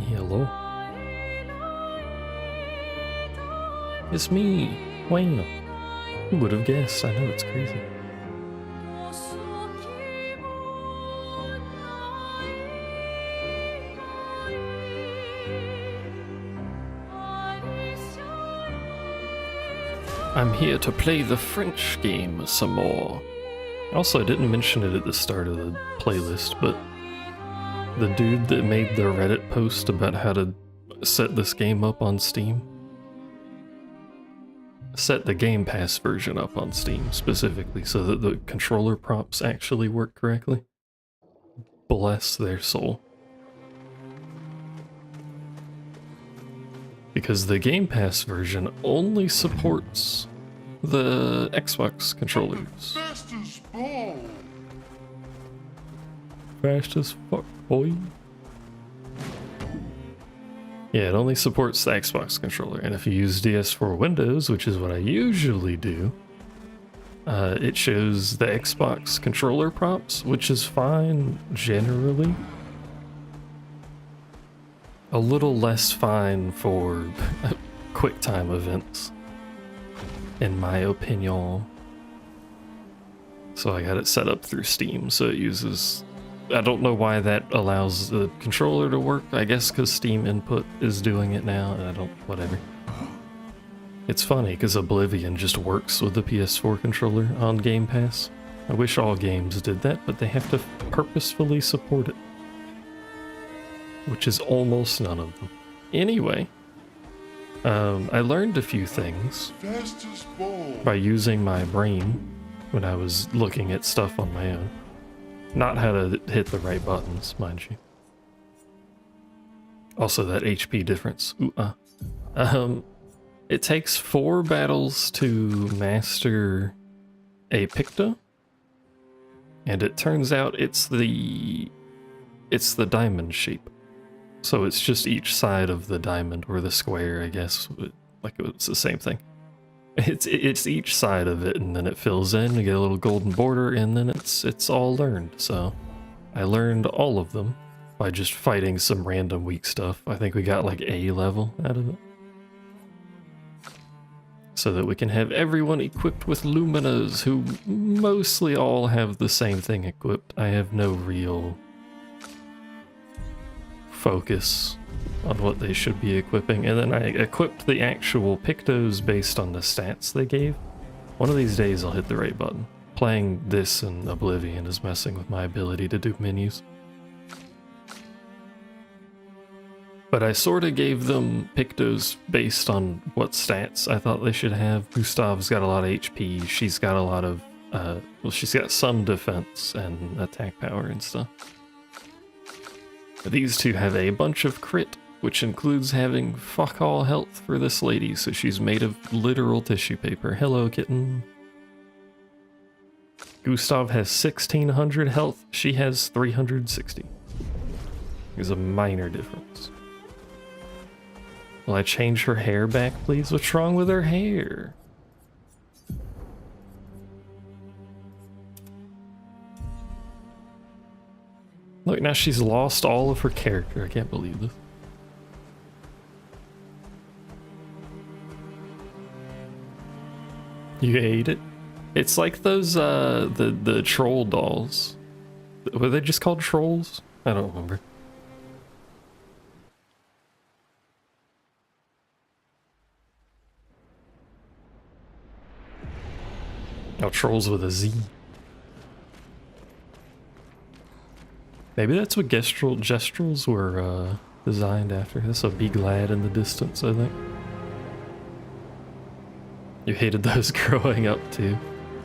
Hello. It's me. Wow. Who would have guessed? I know it's crazy. I'm here to play the French game some more. Also, I didn't mention it at the start of the playlist, but the dude that made the Reddit post about how to set this game up on Steam, set the Game Pass version up on Steam specifically so that the controller prompts actually work correctly. Bless their soul. Because the Game Pass version only supports the Xbox controllers. Fast as ball. Fast as fuck, boy. Yeah, it only supports the Xbox controller, and if you use DS4 Windows, which is what I usually do, it shows the Xbox controller prompts, which is fine generally. A little less fine for QuickTime events, in my opinion. So I got it set up through Steam, so it uses... I don't know why that allows the controller to work. I guess because Steam Input is doing it now, and I don't... whatever. It's funny, because Oblivion just works with the PS4 controller on Game Pass. I wish all games did that, but they have to purposefully support it. Which is almost none of them. Anyway, I learned a few things by using my brain when I was looking at stuff on my own. Not how to hit the right buttons, mind you. Also that HP difference. It takes 4 battles to master a Picto, and it turns out it's the diamond shape. So it's just each side of the diamond, or the square, I guess. Like it's the same thing. It's each side of it, and then it fills in, you get a little golden border, and then it's all learned. So I learned all of them by just fighting some random weak stuff. I think we got like A level out of it. So that we can have everyone equipped with Luminas, who mostly all have the same thing equipped. I have no real focus on what they should be equipping, and then I equipped the actual Pictos based on the stats they gave. One of these days I'll hit the right button. Playing this in Oblivion is messing with my ability to do menus. But I sorta gave them Pictos based on what stats I thought they should have. Gustav's got a lot of HP, she's got a lot of, well, she's got some defense and attack power and stuff. These two have a bunch of crit, which includes having fuck all health for this lady, so she's made of literal tissue paper. Hello, kitten. Gustav has 1600 health, she has 360. There's a minor difference. Will I change her hair back, please? What's wrong with her hair? Look, now she's lost all of her character. I can't believe this. You hate it? It's like those, the troll dolls. Were they just called trolls? I don't remember. Oh, trolls with a Z. Maybe that's what gestrels were designed after. That's a big lad in the distance, I think. You hated those growing up too.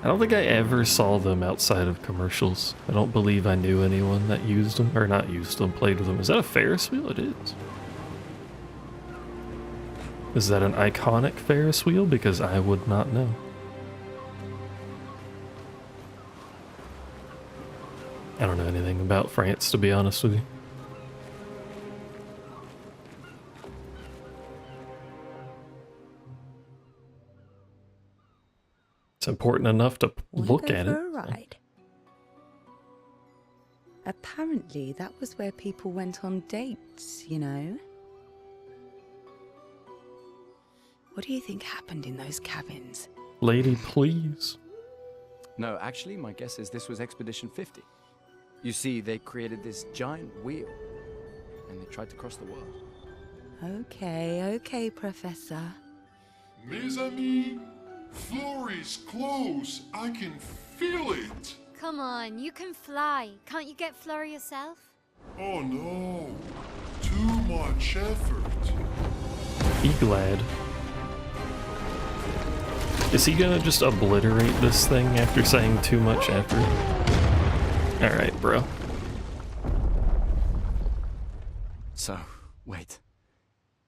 I don't think I ever saw them outside of commercials. I don't believe I knew anyone that used them, or not used them, played with them. Is that a Ferris wheel? It is. Is that an iconic Ferris wheel? Because I would not know. I don't know anything about France, to be honest with you. It's important enough to look at it. For a ride? Apparently, that was where people went on dates, you know? What do you think happened in those cabins? Lady, please. No, actually, my guess is this was Expedition 50. You see, they created this giant wheel, and they tried to cross the world. Okay, Professor. Mes amis, floor is close. I can feel it. Come on, you can fly. Can't you get Flora yourself? Oh no, too much effort. Be glad. Is he gonna just obliterate this thing after saying too much effort? Alright, bro. So, wait.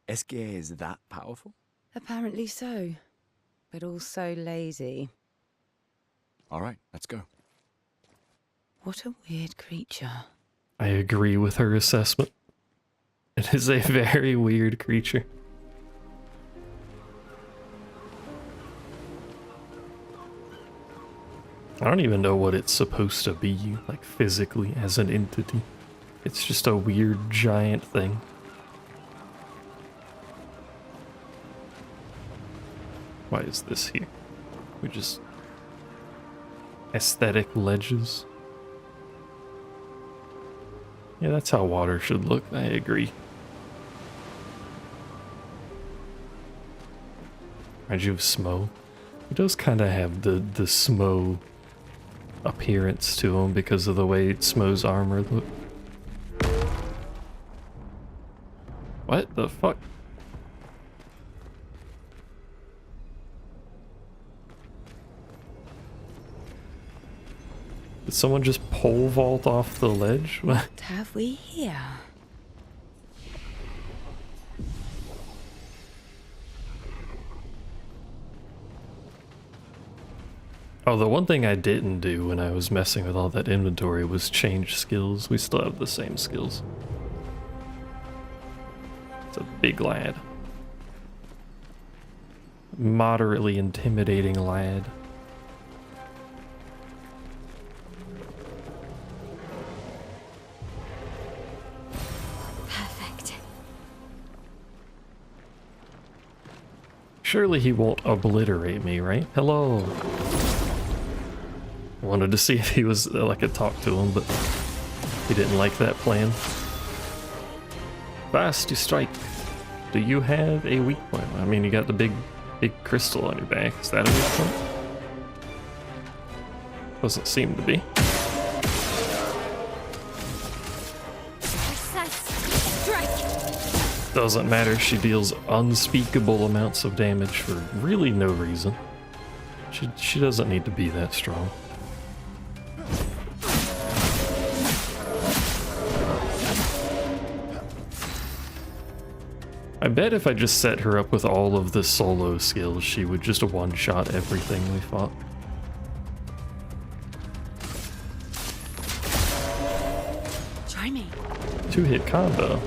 Esquire is that powerful? Apparently so, but also lazy. Alright, let's go. What a weird creature. I agree with her assessment. It is a very weird creature. I don't even know what it's supposed to be, like physically as an entity. It's just a weird giant thing. Why is this here? We just... aesthetic ledges. Yeah, that's how water should look, I agree. Reminds you of Smo. He does kind of have the Smo appearance to him because of the way Smo's armor look. What the fuck? Did someone just pole vault off the ledge? What have we here? Oh, the one thing I didn't do when I was messing with all that inventory was change skills. We still have the same skills. It's a big lad. Moderately intimidating lad. Perfect. Surely he won't obliterate me, right? Hello. I wanted to see if he was, I could talk to him, but he didn't like that plan. Fast to strike. Do you have a weak point? I mean, you got the big crystal on your back. Is that a weak point? Doesn't seem to be. Strike. Doesn't matter, she deals unspeakable amounts of damage for really no reason. She doesn't need to be that strong. I bet if I just set her up with all of the solo skills, she would just one-shot everything we fought. Try me. Two-hit combo.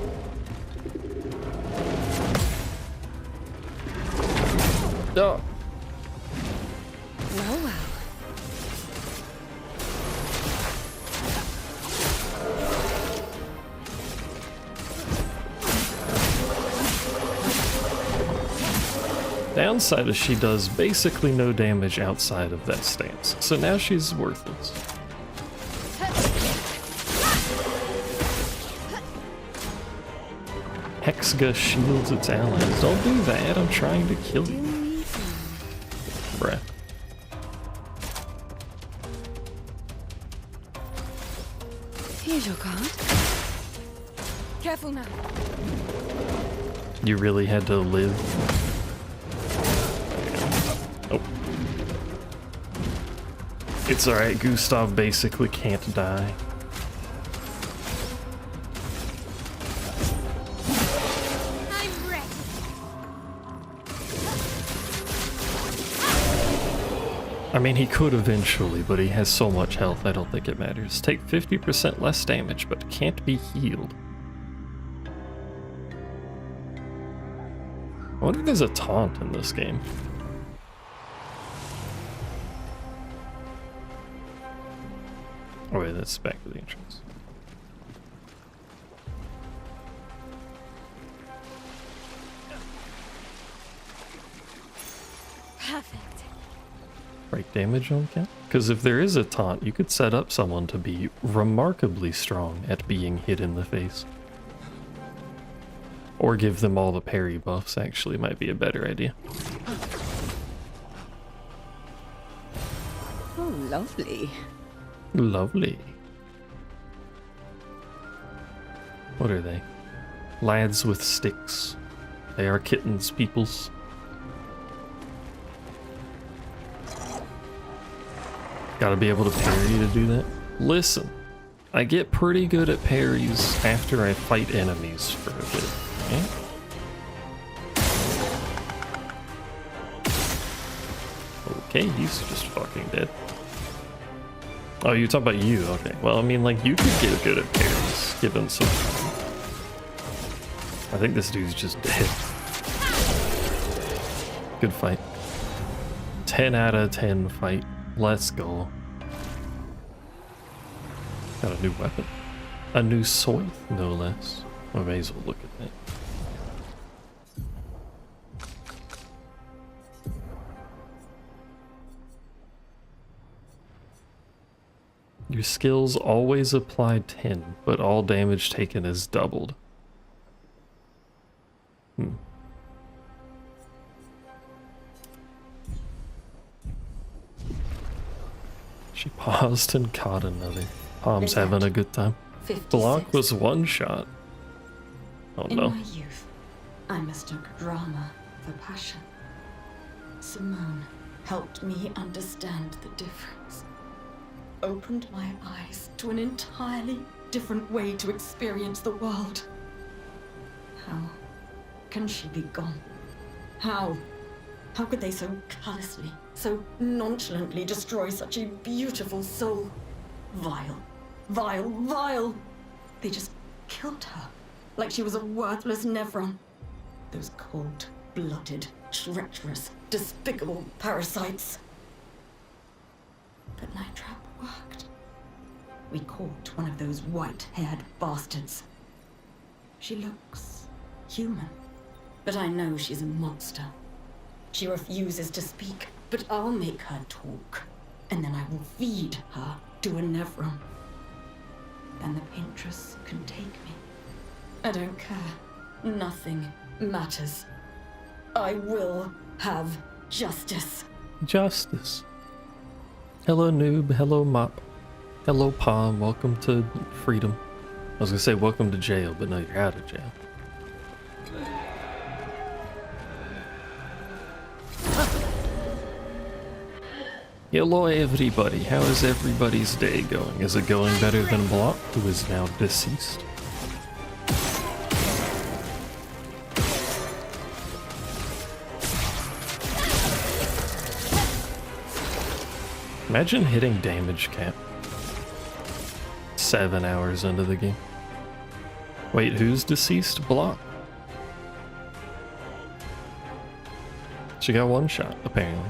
Oh. Well. Downside is she does basically no damage outside of that stance, so now she's worthless. Hexga shields its allies. Don't do that, I'm trying to kill you. Bruh. Here's your card. Careful now. You really had to live. Oh. It's alright, Gustav basically can't die. I'm ready. I mean, he could eventually, but he has so much health, I don't think it matters. Take 50% less damage, but can't be healed. I wonder if there's a taunt in this game. Oh wait, that's back to the entrance. Perfect. Break damage on count? Because if there is a taunt, you could set up someone to be remarkably strong at being hit in the face. Or give them all the parry buffs, actually, might be a better idea. Oh, lovely. Lovely. What are they? Lads with sticks. They are kittens, peoples. Gotta be able to parry to do that. Listen, I get pretty good at parries after I fight enemies for a bit. Okay, he's just fucking dead. Oh, you're talking about you? Okay. Well, I mean, like, you could get good at parries, given some time. I think this dude's just dead. Good fight. 10 out of 10 fight. Let's go. Got a new weapon. A new sword, no less. I may as well look at that. Your skills always apply 10, but all damage taken is doubled. She paused and caught another. Palm's having a good time. 56. Blanc was one shot. Oh In no. my youth, I mistook drama for passion. Simone helped me understand the difference. Opened my eyes to an entirely different way to experience the world. How can she be gone? How? How could they so callously, so nonchalantly destroy such a beautiful soul? Vile, vile, vile! They just killed her, like she was a worthless Nevron. Those cold-blooded, treacherous, despicable parasites. But Night Trap worked. We caught one of those white-haired bastards. She looks human, but I know she's a monster. She refuses to speak, but I'll make her talk, and then I will feed her to a Nevron. Then the Paintress can take me. I don't care. Nothing matters. I will have justice. Justice. Hello noob, hello mop, hello palm, welcome to freedom. I was gonna say welcome to jail, but no, you're out of jail. Hello everybody, how is everybody's day going? Is it going better than Blanc, who is now deceased? Imagine hitting damage cap 7 hours into the game. Wait, who's deceased? Blanc. She got one shot, apparently.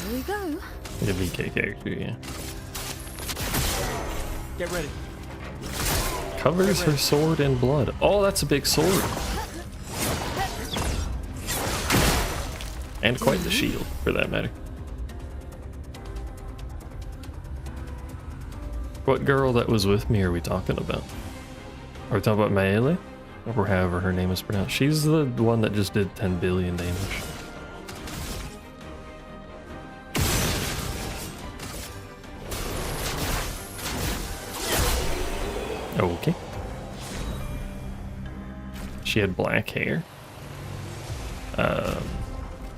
Here we go. Like a VK character, yeah. Get ready. Covers her sword in blood. Oh, that's a big sword. And quite the shield, for that matter. What girl that was with me are we talking about? Are we talking about Maele? Or however her name is pronounced. She's the one that just did 10 billion damage. Okay. She had black hair.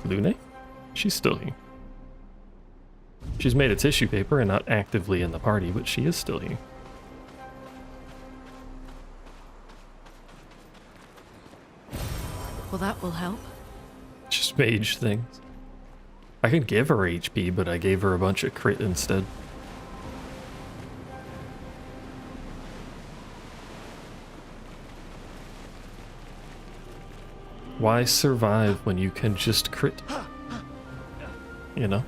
Lune? She's still here. She's made of tissue paper and not actively in the party, but she is still here. Well, that will help. Just mage things. I could give her HP, but I gave her a bunch of crit instead. Why survive when you can just crit? You know?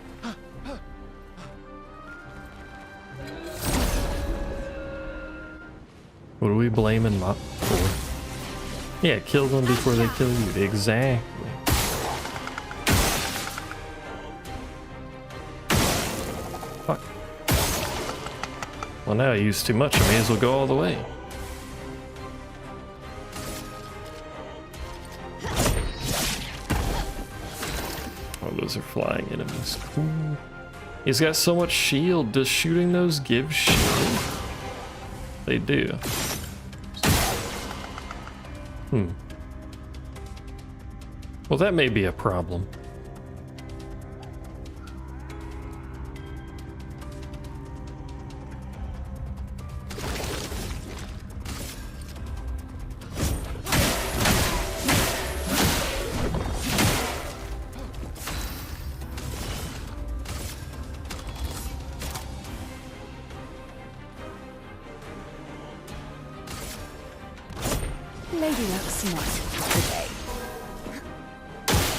What are we blaming Mop for? Yeah, kill them before they kill you. Exactly. Fuck. Well, now I used too much. I may as well go all the way. Oh, those are flying enemies. Cool. He's got so much shield. Does shooting those give shield? They do. Well, that may be a problem. Lady Luck's smart today.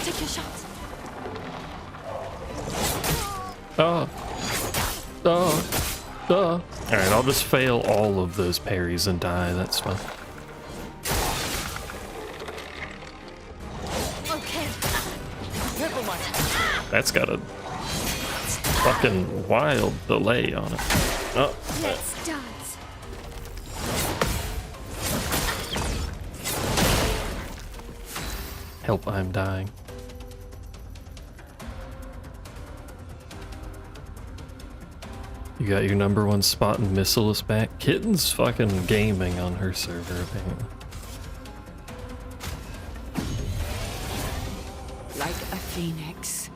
Take your shot. Alright, I'll just fail all of those parries and die, that's fine. Okay. That's got a fucking wild delay on it. Oh, Let's dance. help, I'm dying. You got your #1 spot in Missilus back. Kitten's fucking gaming on her server, apparently. Like a phoenix.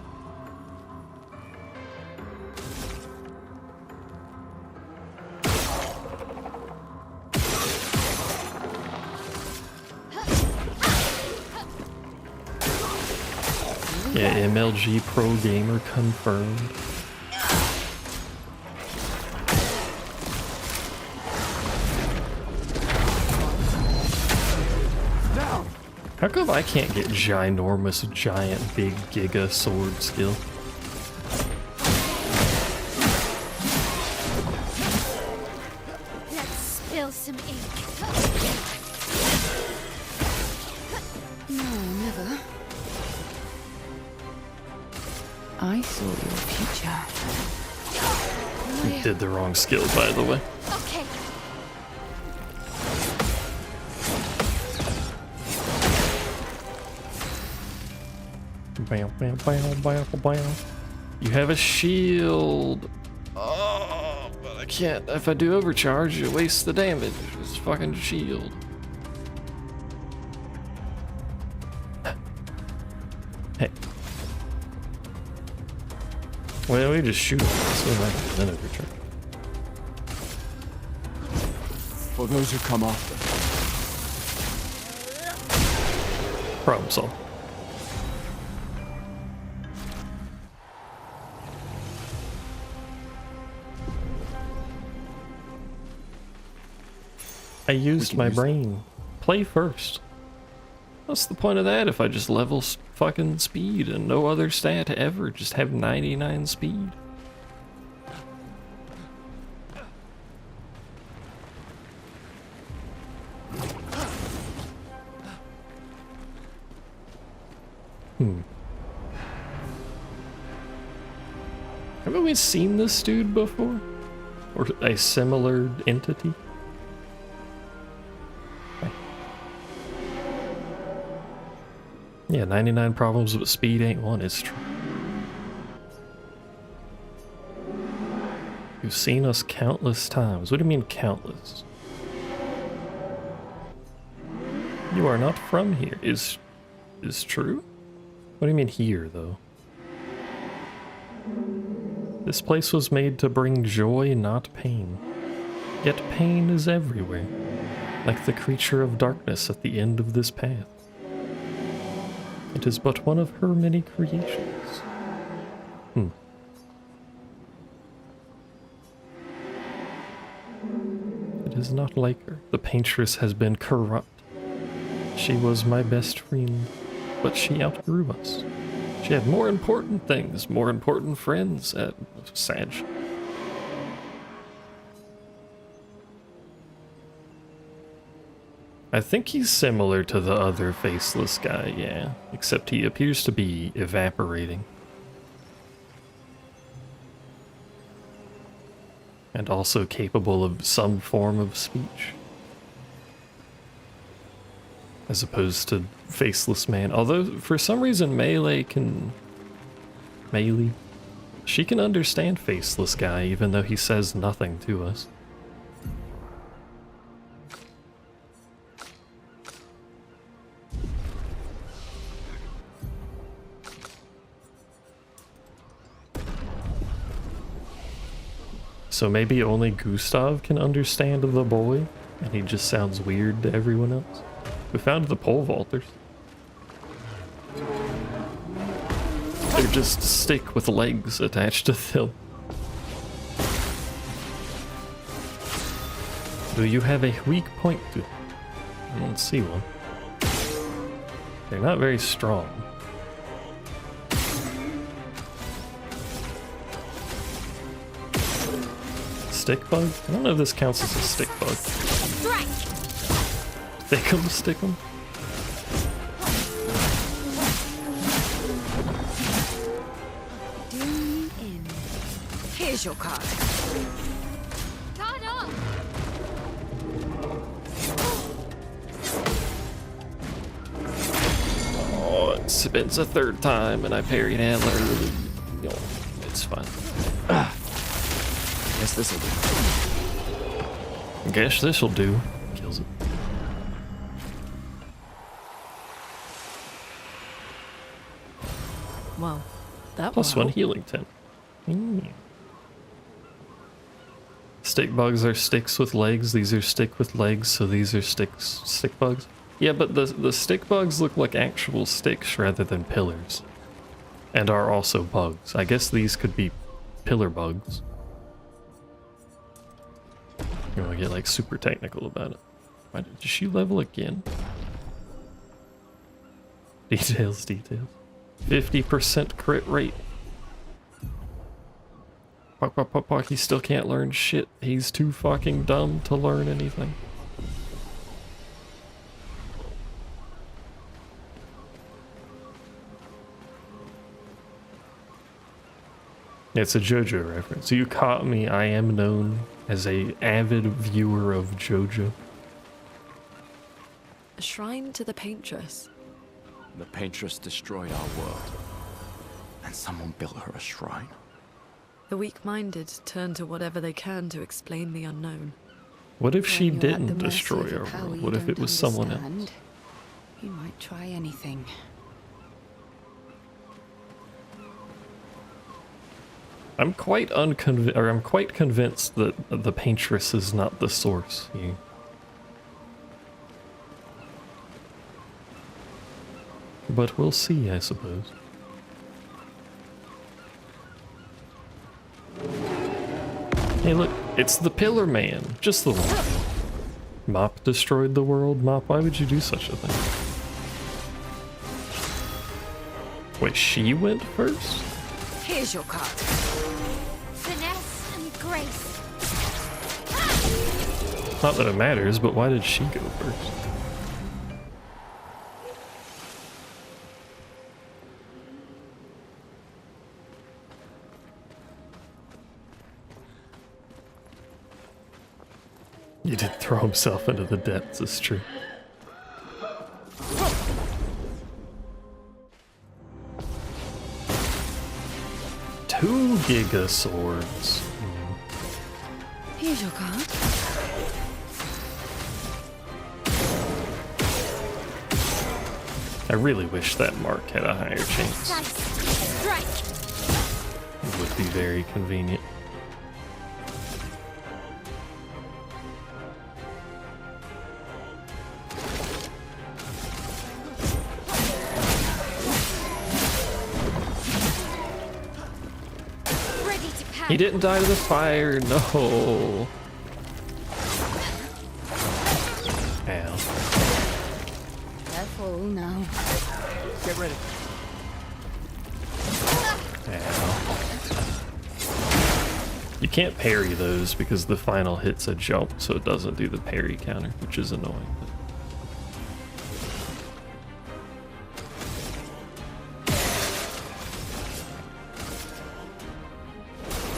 Yeah, MLG Pro Gamer confirmed. How come I can't get ginormous, giant, big giga sword skill? Let's spill some ink. No, never. I saw your future. You did the wrong skill, by the way. Okay. Bam, bam, bam, bam, bam. You have a shield. Oh, but I can't. If I do overcharge, it wastes the damage. It's fucking shield. Hey. Why don't we just shoot him? So then overcharge. For those who come after. Problem solved. I used my brain. Play first. What's the point of that if I just level fucking speed and no other stat ever? Just have 99 speed. Haven't we seen this dude before? Or a similar entity? Yeah, 99 problems with speed ain't one, it's true. You've seen us countless times. What do you mean countless? You are not from here. Is true? What do you mean here, though? This place was made to bring joy, not pain. Yet pain is everywhere, like the creature of darkness at the end of this path. It is but one of her many creations. It is not like her. The paintress has been corrupt. She was my best friend, but she outgrew us. She had more important things, more important friends at Sag. I think he's similar to the other faceless guy, yeah, except he appears to be evaporating. And also capable of some form of speech. As opposed to Faceless Man. Although, for some reason, Melee, she can understand Faceless Guy, even though he says nothing to us. So maybe only Gustav can understand the boy, and he just sounds weird to everyone else. We found the pole vaulters. They're just a stick with legs attached to them. Do you have a weak point to? I don't see one. They're not very strong. Stick bug? I don't know if this counts as a stick bug. Stick 'em, stick 'em. Do me in. Here's your card. Card up! Oh, it spins a third time and I parried Antler. No, it's fine. Guess this'll do. Guess this'll do. Kills it. Well, that Plus will one help. healing 10. Stick bugs are sticks with legs. These are stick with legs, so these are stick bugs. Yeah, but the stick bugs look like actual sticks rather than pillars. And are also bugs. I guess these could be pillar bugs. You want to get like super technical about it. Why did she level again? Details. 50% crit rate. Puck, he still can't learn shit. He's too fucking dumb to learn anything. It's a JoJo reference. You caught me. I am known as a avid viewer of JoJo. A shrine to the paintress. The paintress destroyed our world. And someone built her a shrine. The weak-minded turn to whatever they can to explain the unknown. What if she When you're at didn't the mercy destroy of a our power world? you What if it don't was someone else? understand? You might try anything. I'm quite convinced that the paintress is not the source. But we'll see, I suppose. Hey look, it's the Pillar Man, just the one. Mop destroyed the world. Mop, why would you do such a thing? Wait, she went first? Here's your card. Finesse and grace. Not that it matters, but why did she go first? He did throw himself into the depths, it's true. Two Giga Swords. Here's your card. I really wish that mark had a higher chance. Strike. It would be very convenient. Ready to pound. He didn't die to the fire, no. Ow. Careful now. Get ready. Ow. You can't parry those because the final hit's a jump, so it doesn't do the parry counter, which is annoying.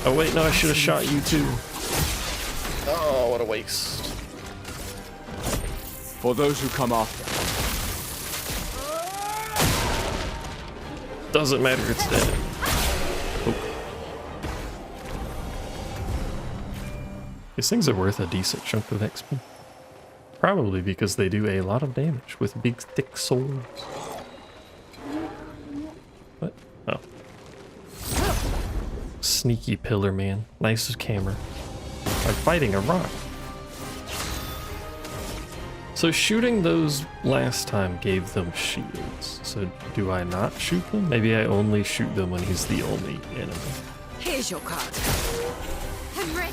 Oh wait, no, I should have shot you too. Oh, what a waste. For those who come after. Doesn't matter, it's dead. Oh. These things are worth a decent chunk of XP. Probably because they do a lot of damage with big thick swords. What? Oh. Sneaky pillar man. Nice camera. Like fighting a rock. So shooting those last time gave them shields. So do I not shoot them? Maybe I only shoot them when he's the only enemy. Here's your card. I'm ready.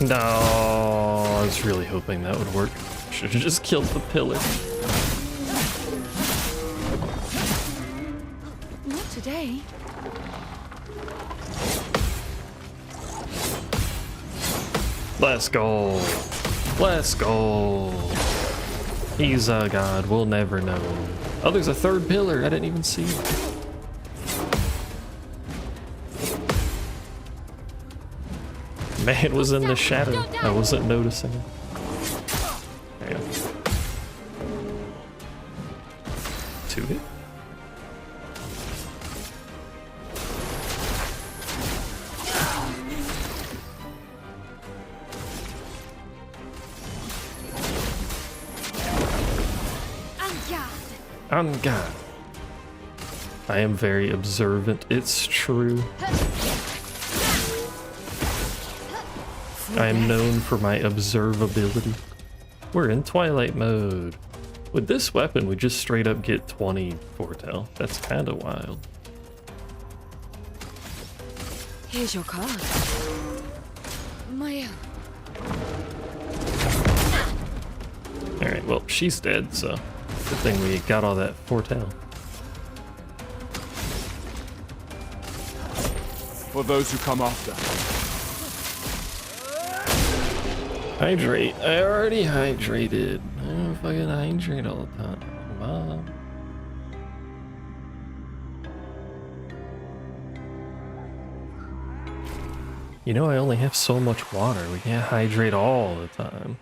No, I was really hoping that would work. Should have just killed the pillar. Not today. Let's go. Let's go. He's a god. We'll never know. Oh, there's a third pillar. I didn't even see it. Man was in the shadow. I wasn't noticing it. There you go. 2 hit. On God. I am very observant, it's true. I am known for my observability. We're in Twilight mode. With this weapon, we just straight up get 20 foretell. That's kind of wild. Here's your card. My Alright, well, she's dead, so good thing we got all that foretell. For those who come after. Hydrate. I already hydrated. I don't fucking hydrate all the time. Mom. You know, I only have so much water. We can't hydrate all the time.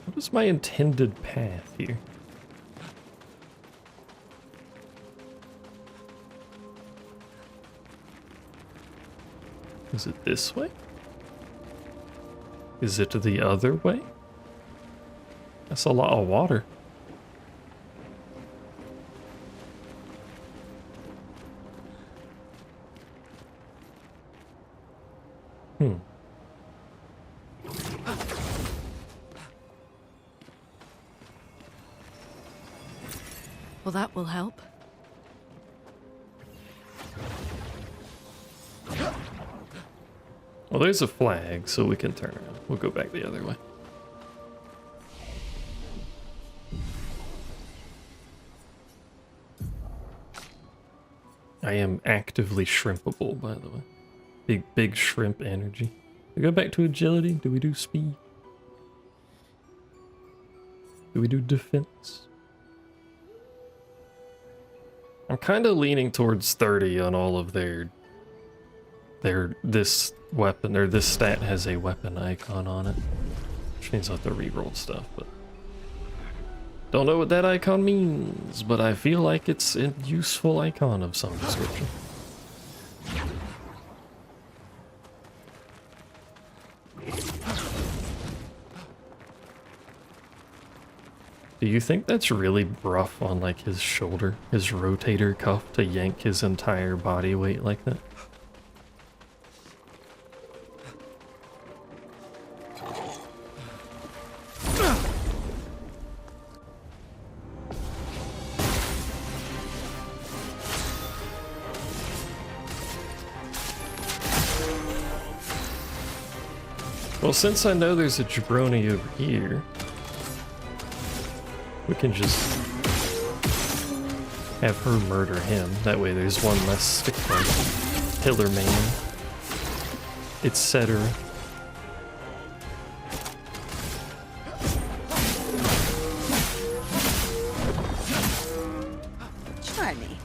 What is my intended path here? Is it this way? Is it the other way? That's a lot of water. Well, that will help. Well, there's a flag, so we can turn around. We'll go back the other way. I am actively shrimpable, by the way. Big shrimp energy. We go back to agility. Do we do speed? Do we do defense? I'm kind of leaning towards 30 on all of this weapon, or this stat has a weapon icon on it. Which means I have to reroll stuff, but Don't know what that icon means, but I feel like it's a useful icon of some description. Do you think that's really rough on like his shoulder, his rotator cuff, to yank his entire body weight like that? Well, since I know there's a jabroni over here, we can just have her murder him. That way there's one less stick fight. Pillar man, etc. Try me.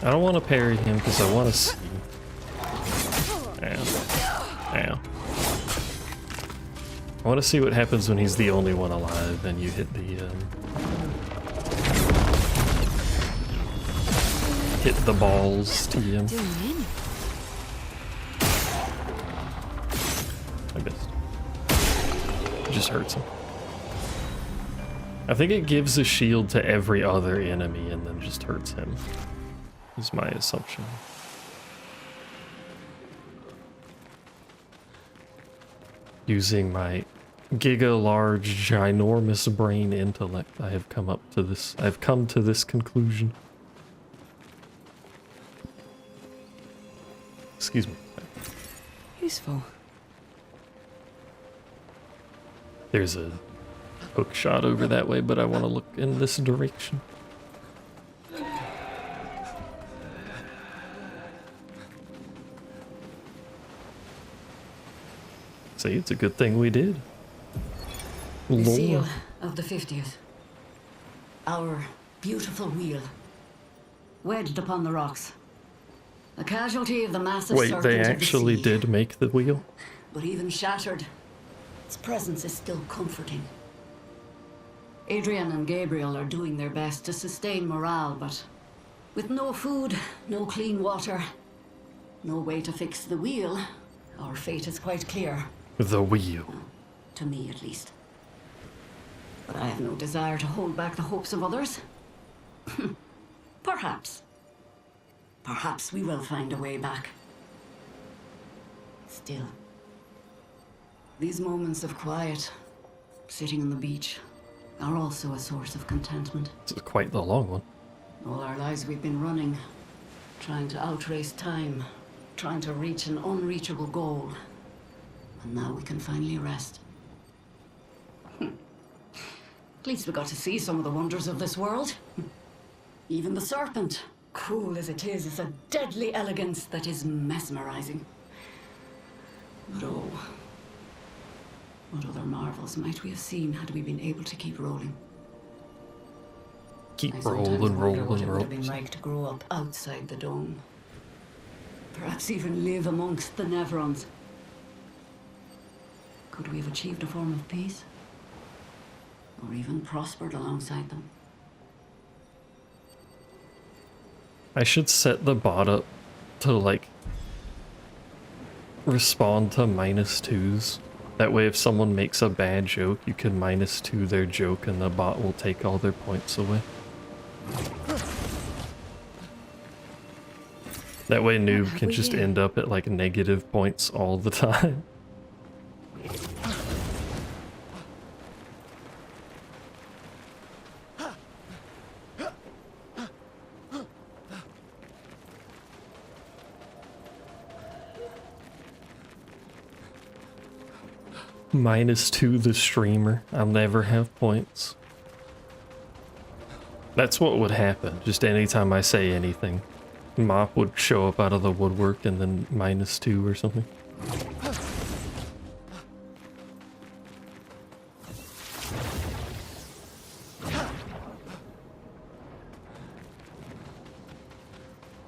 I don't want to parry him because I want to see. Ow. Ow. I want to see what happens when he's the only one alive and you hit the, hit the balls to him. I missed. It just hurts him. I think it gives a shield to every other enemy and then just hurts him, is my assumption. Using my giga large ginormous brain intellect, I have come to this conclusion. Excuse me. Useful. There's a hook shot over that way, but I want to look in this direction. See, it's a good thing we did. The Lord. seal of the 50th. Our beautiful wheel. Wedged upon the rocks. A casualty of the massive Wait, serpent they of the actually sea. did make the wheel? But even shattered, its presence is still comforting. Adrian and Gabriel are doing their best to sustain morale, but with no food, no clean water, no way to fix the wheel, our fate is quite clear. The wheel. To me, at least. But I have no desire to hold back the hopes of others. Perhaps. Perhaps we will find a way back. Still. These moments of quiet, sitting on the beach, are also a source of contentment. This is quite the long one. All our lives we've been running, trying to outrace time, trying to reach an unreachable goal. And now we can finally rest. At least we got to see some of the wonders of this world. Even the serpent, cruel as it is a deadly elegance that is mesmerizing. But oh, what other marvels might we have seen had we been able to keep rolling? Keep I rolling, sometimes wonder rolling, what it would have been rolling. like to grow up outside the dome. Perhaps even live amongst the Nevrons. Could we have achieved a form of peace? Or even prospered alongside them? I should set the bot up to like respond to -2s. That way if someone makes a bad joke, you can -2 their joke and the bot will take all their points away. That way noob can just end up at like negative points all the time. -2 the streamer. I'll never have points. That's what would happen. Just anytime I say anything, Mop would show up out of the woodwork and then -2 or something.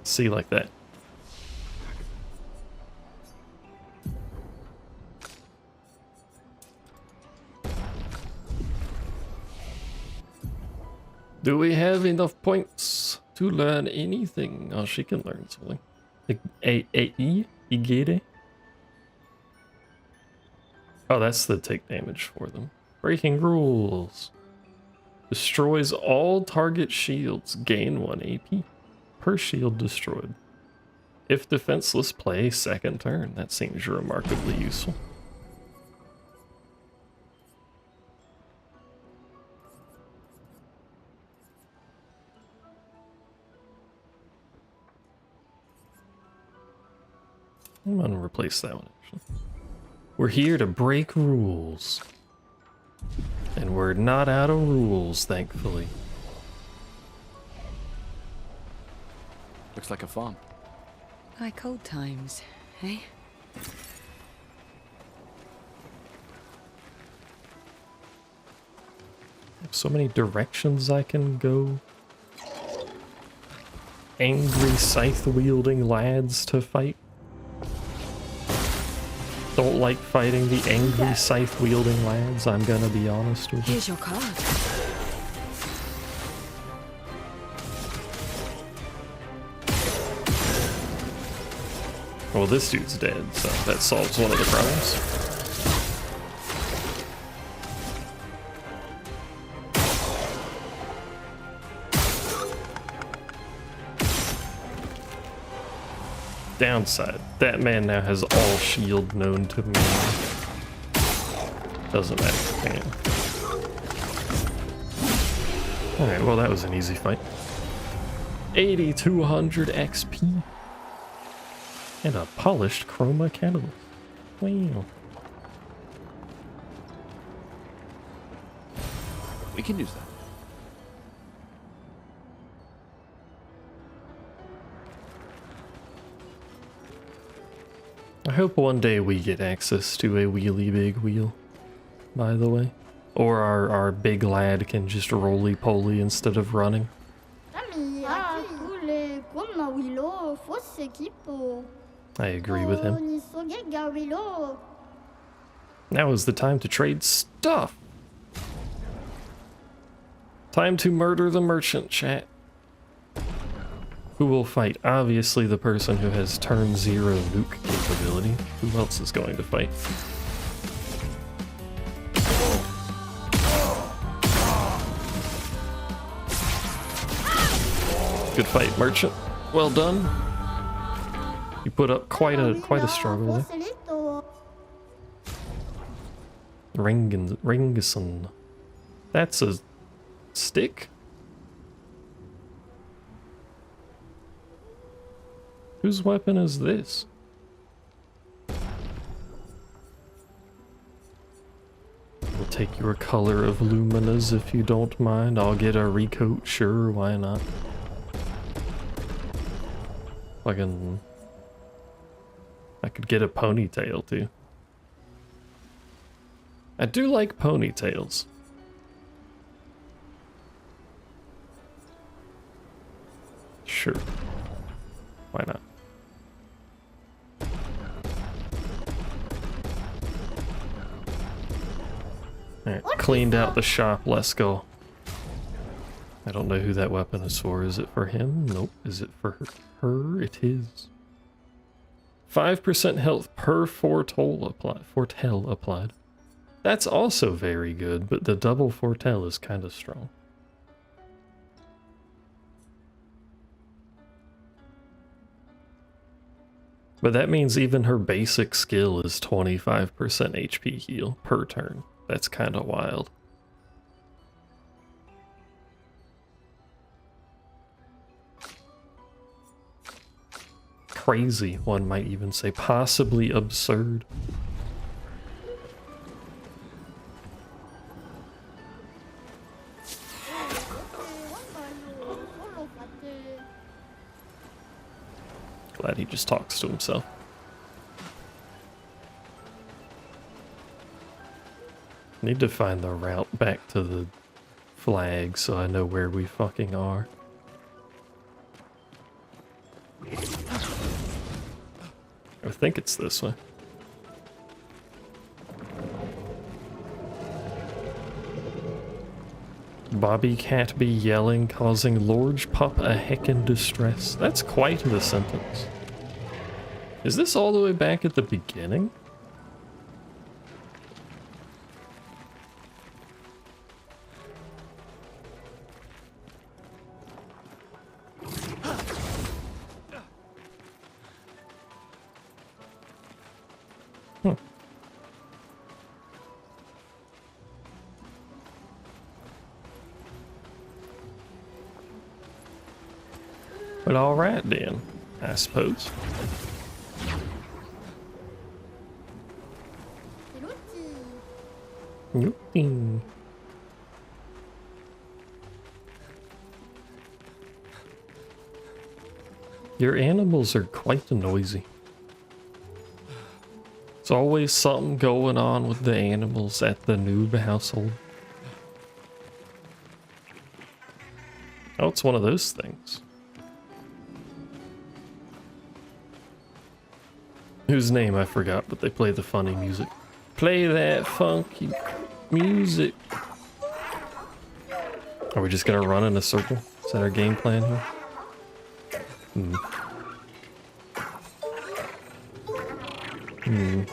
See, like that. Do we have enough points to learn anything? Oh, she can learn something. Igere? Oh, that's the take damage for them. Breaking rules. Destroys all target shields. Gain 1 AP per shield destroyed. If defenseless, play second turn. That seems remarkably useful. I'm gonna replace that one, actually. We're here to break rules. And we're not out of rules, thankfully. Looks like a farm. Like old times, eh? So many directions I can go. Angry scythe-wielding lads to fight. Don't like fighting the angry scythe-wielding lads, I'm gonna be honest with you. Here's your card. Well, this dude's dead, so that solves one of the problems. Downside, that man now has all shield known to man. Doesn't matter, man. Alright, well that was an easy fight. 8200 XP. And a polished chroma catalyst. Wow. We can use that. I hope one day we get access to a wheelie big wheel, by the way. Or our big lad can just roly-poly instead of running. I agree with him. Now is the time to trade stuff. Time to murder the merchant, chat. Who will fight? Obviously the person who has turn 0 nuke capability. Who else is going to fight? Good fight, merchant. Well done. You put up quite a struggle there. Ringeson. That's a stick? Whose weapon is this? We'll take your color of luminas if you don't mind. I'll get a recoat, sure, why not? I could get a ponytail too. I do like ponytails. Sure. Why not? Alright, cleaned out the shop, let's go. I don't know who that weapon is for. Is it for him? Nope. Is it for her? It is. 5% health per foretell applied. That's also very good, but the double foretell is kind of strong. But that means even her basic skill is 25% HP heal per turn. That's kind of wild. Crazy, one might even say. Possibly absurd. Glad he just talks to himself. Need to find the route back to the flag so I know where we fucking are. I think it's this way. Bobby can't be yelling, causing Lorge Pup a heckin' distress. That's quite the sentence. Is this all the way back at the beginning? But alright then, I suppose. Yooping. Your animals are quite noisy. There's always something going on with the animals at the noob household. Oh, it's one of those things. Whose name I forgot, but they play the funny music. Play that funky music. Are we just gonna run in a circle? Is that our game plan here?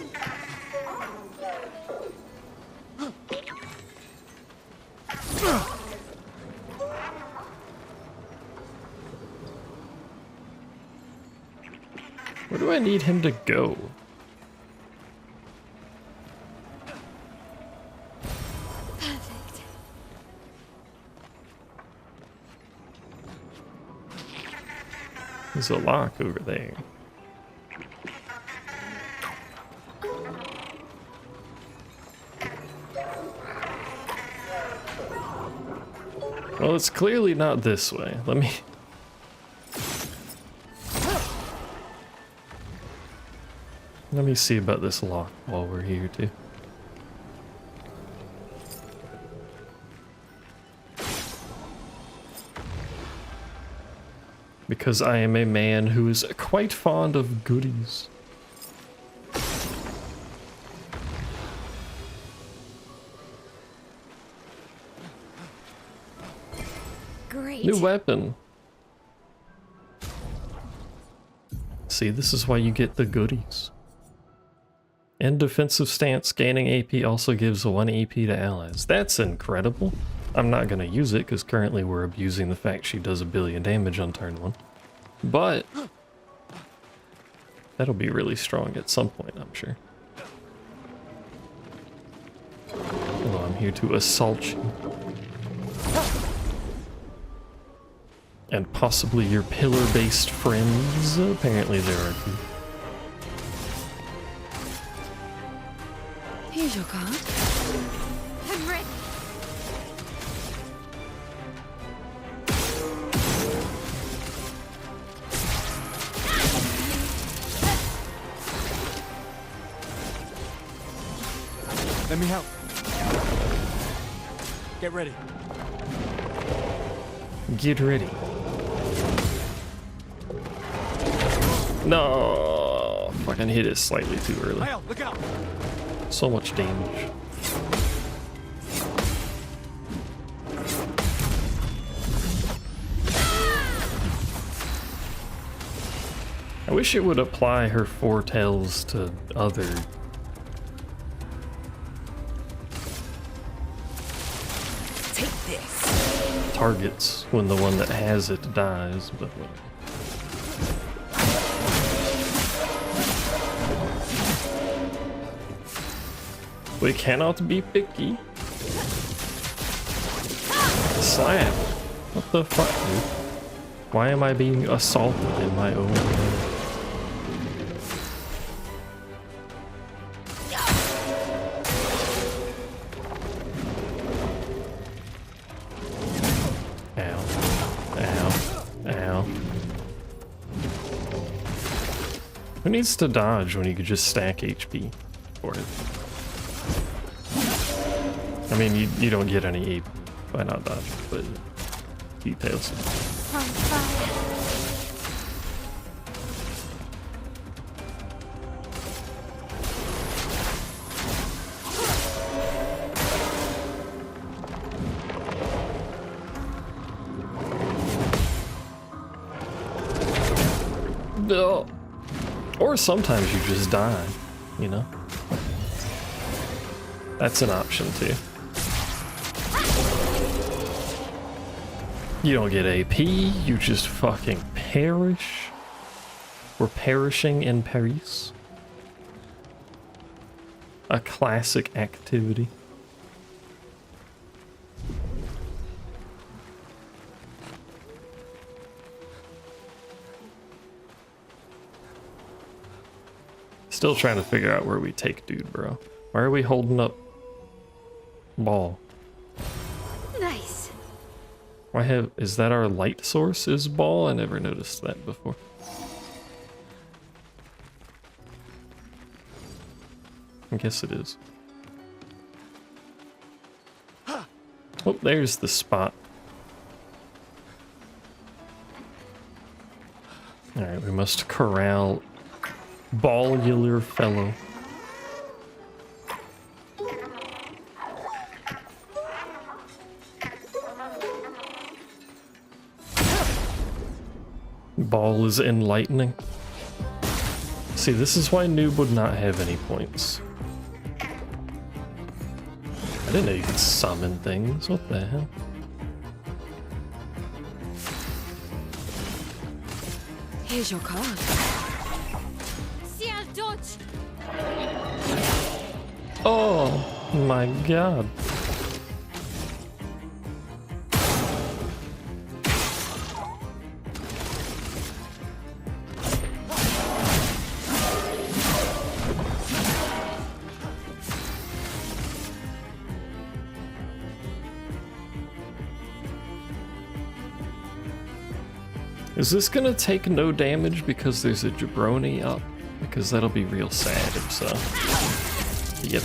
Where do I need him to go? Perfect. There's a lock over there. Well, it's clearly not this way. Let me see about this lock while we're here too. Because I am a man who is quite fond of goodies. Great. New weapon. See, this is why you get the goodies. And defensive stance, gaining AP also gives 1 AP to allies. That's incredible. I'm not going to use it because currently we're abusing the fact she does 1 billion damage on turn 1. But that'll be really strong at some point, I'm sure. Well, I'm here to assault you. And possibly your pillar-based friends. Apparently there are 2. Here's your card. I'm ready. Let me help. Get ready. Get ready. No, fucking hit it slightly too early. Hey, look out! So much damage. I wish it would apply her foretells to other targets when the one that has it dies, but whatever. We cannot be picky. Slap. What the fuck, dude? Why am I being assaulted in my own home? Who needs to dodge when you could just stack HP for it? I mean, you don't get any AP by not dodging, but details. On fire. Or sometimes you just die, you know? That's an option too. You don't get AP, you just fucking perish. We're perishing in Paris. A classic activity. Still trying to figure out where we take dude, bro. Why are we holding up ball? Nice. Is that our light source is ball? I never noticed that before. I guess it is. Oh, there's the spot. Alright, we must corral ballular fellow. Ball is enlightening. See, this is why noob would not have any points. I didn't know you could summon things. What the hell? Here's your card. See, I'll dodge. Oh my god. Is this gonna take no damage because there's a jabroni up? Because that'll be real sad if so. Yep.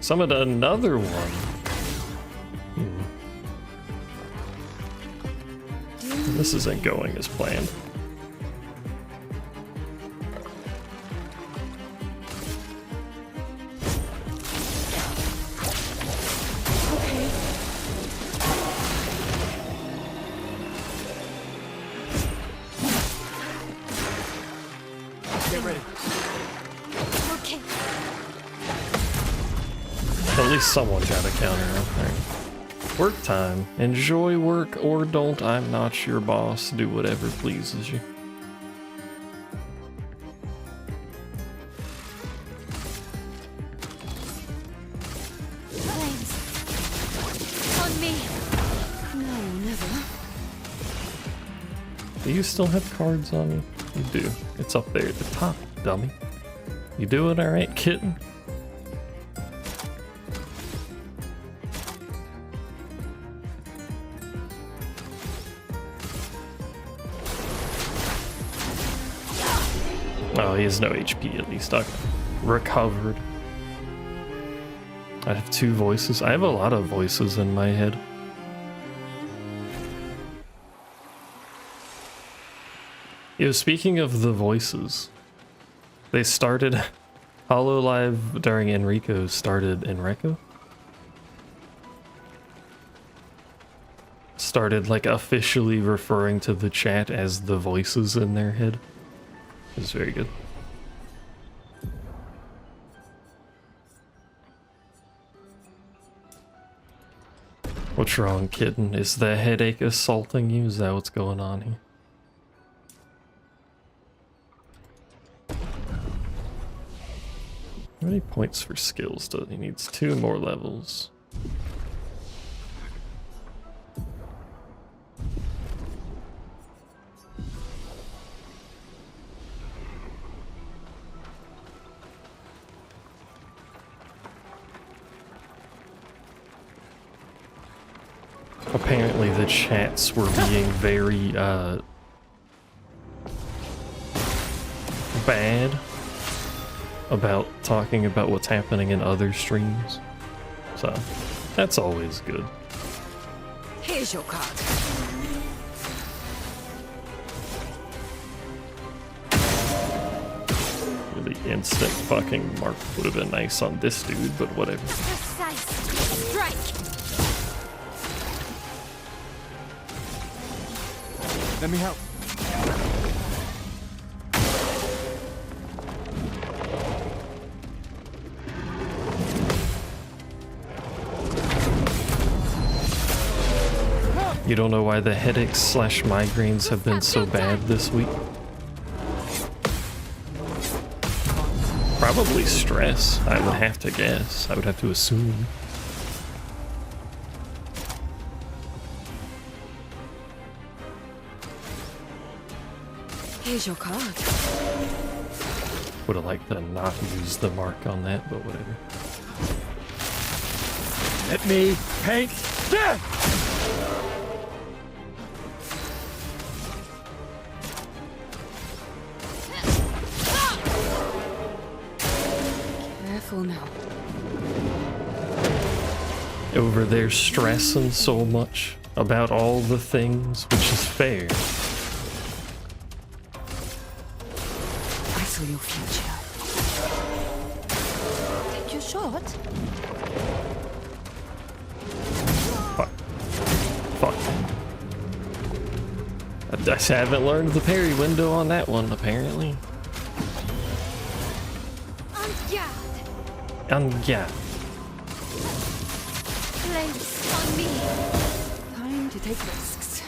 Summoned another one. This isn't going as planned. Okay. At least someone got a counter up there. Work time. Enjoy work or don't. I'm not your boss. Do whatever pleases you. Flames. On me. No, never. Do you still have cards on you? You do. It's up there at the top, dummy. You doing alright, kitten? Oh, he has no HP at least. Okay. Recovered. I have 2 voices. I have a lot of voices in my head. Yo, speaking of the voices, they started HoloLive during Enrico started Enrico? Started like officially referring to the chat as the voices in their head. It's very good. What's wrong, kitten? Is the headache assaulting you? Is that what's going on here? How many points for skills does he needs? 2 more levels. Apparently the chats were being very bad about talking about what's happening in other streams. So that's always good. Here's your card. Really instant fucking mark would have been nice on this dude, but whatever. Precise. Strike. Let me help. You don't know why the headaches slash migraines have been so bad this week? Probably stress, I would have to guess. I would have to assume. Here's your card. Would have liked to not use the mark on that, but whatever. Let me paint death! Careful now. Over there stressing so much about all the things, which is fair. I saw your future. Take your shot. Fuck. Fuck. I haven't learned the parry window on that one, apparently. Yeah. Place on me. Time to take risks.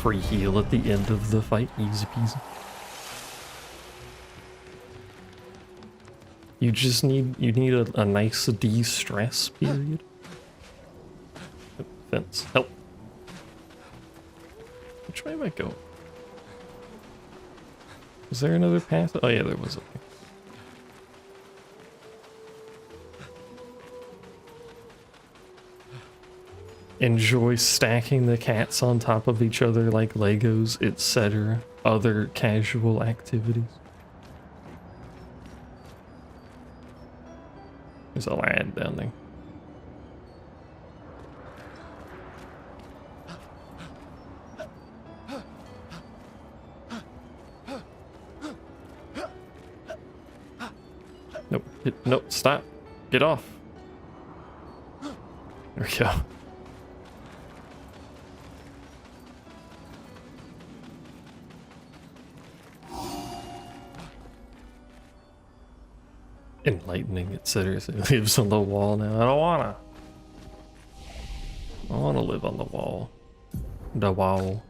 Free heal at the end of the fight, easy peasy. You just need a nice de-stress period. Fence, help. Which way am I going? Was there another path? Oh yeah, there was. Okay. Enjoy stacking the cats on top of each other like Legos, etc. Other casual activities. There's a lad down there. Nope. Nope. Stop. Get off. There we go. Enlightening, etc. So it lives on the wall now. I don't wanna live on the wall. The wall.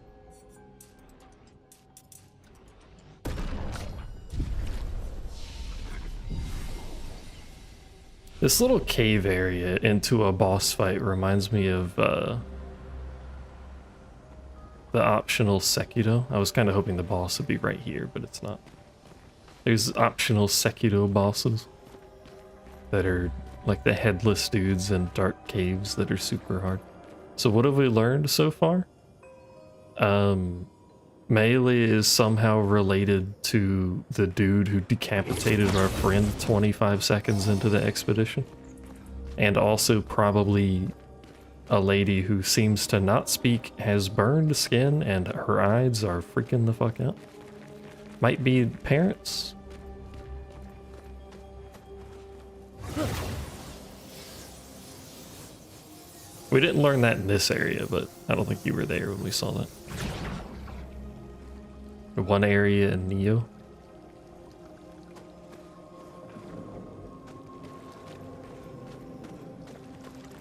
This little cave area into a boss fight reminds me of the optional Sekido. I was kind of hoping the boss would be right here, but it's not. There's optional Sekido bosses that are like the headless dudes in dark caves that are super hard. So what have we learned so far? Melee is somehow related to the dude who decapitated our friend 25 seconds into the expedition. And also probably a lady who seems to not speak, has burned skin, and her eyes are freaking the fuck out. Might be parents? We didn't learn that in this area, but I don't think you were there when we saw that. One area in Neo.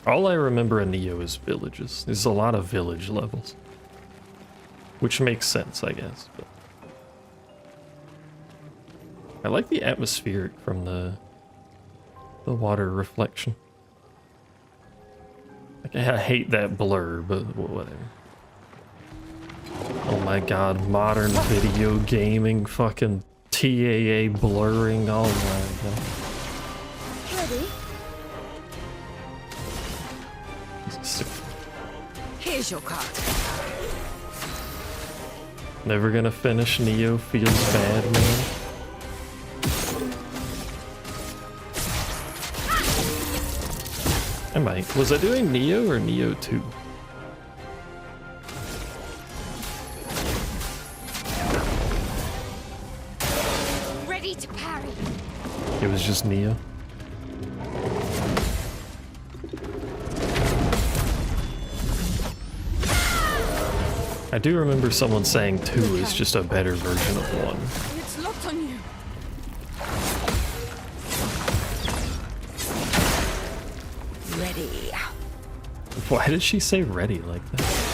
All I remember in Neo is villages. There's a lot of village levels. Which makes sense, I guess. But I like the atmospheric from the water reflection. Like, I hate that blur, but whatever. Oh my god, modern video gaming, fucking TAA blurring, oh my god. Ready? Here's your card. Never gonna finish Neo, feels bad, man. I might. Was I doing Neo or Neo 2? Ready to parry. It was just Neo. I do remember someone saying 2 is just a better version of 1. It's locked on you. Ready. Why did she say ready like that?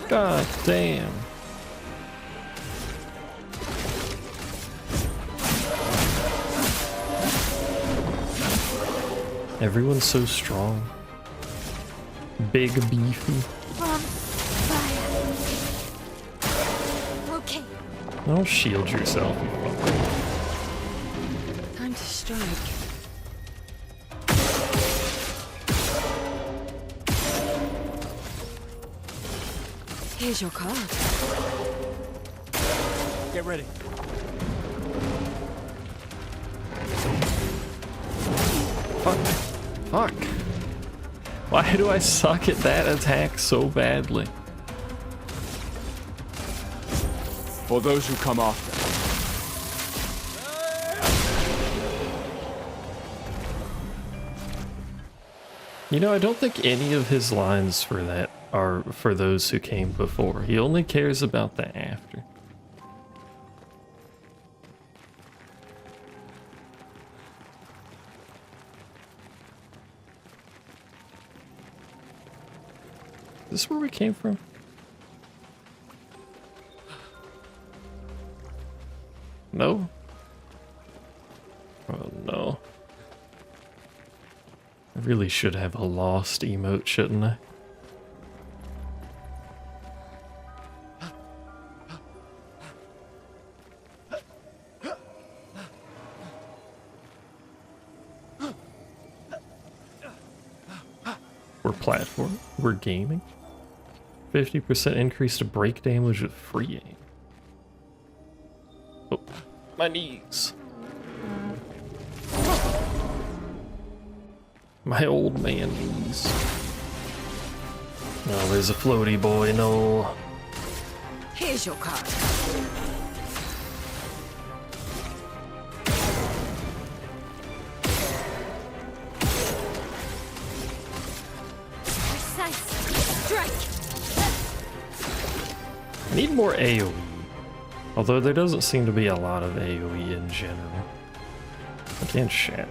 God damn. Everyone's so strong. Big, beefy. On fire. Okay. Don't shield yourself. Time to strike. Here's your card. Get ready. Fuck. Fuck. Why do I suck at that attack so badly? For those who come after. You know, I don't think any of his lines for that are for those who came before. He only cares about the after. Is this where we came from? No? Oh no. I really should have a lost emote, shouldn't I? We're platform. We're gaming. 50% increase to break damage with free aim. Oh, my knees. My old man knees. Oh, there's a floaty boy, no. Here's your card. Precise. Strike. I need more AoE. Although there doesn't seem to be a lot of AoE in general. Again, shatter.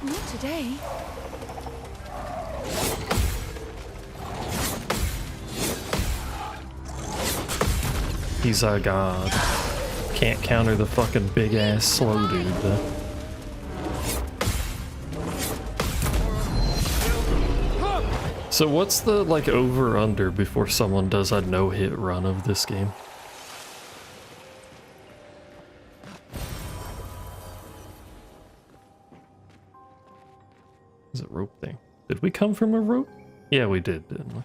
Not today. He's a god. Can't counter the fucking big ass slow dude though. So what's the like over under before someone does a no-hit run of this game? Is it rope thing? Did we come from a rope? Yeah, we did, didn't we?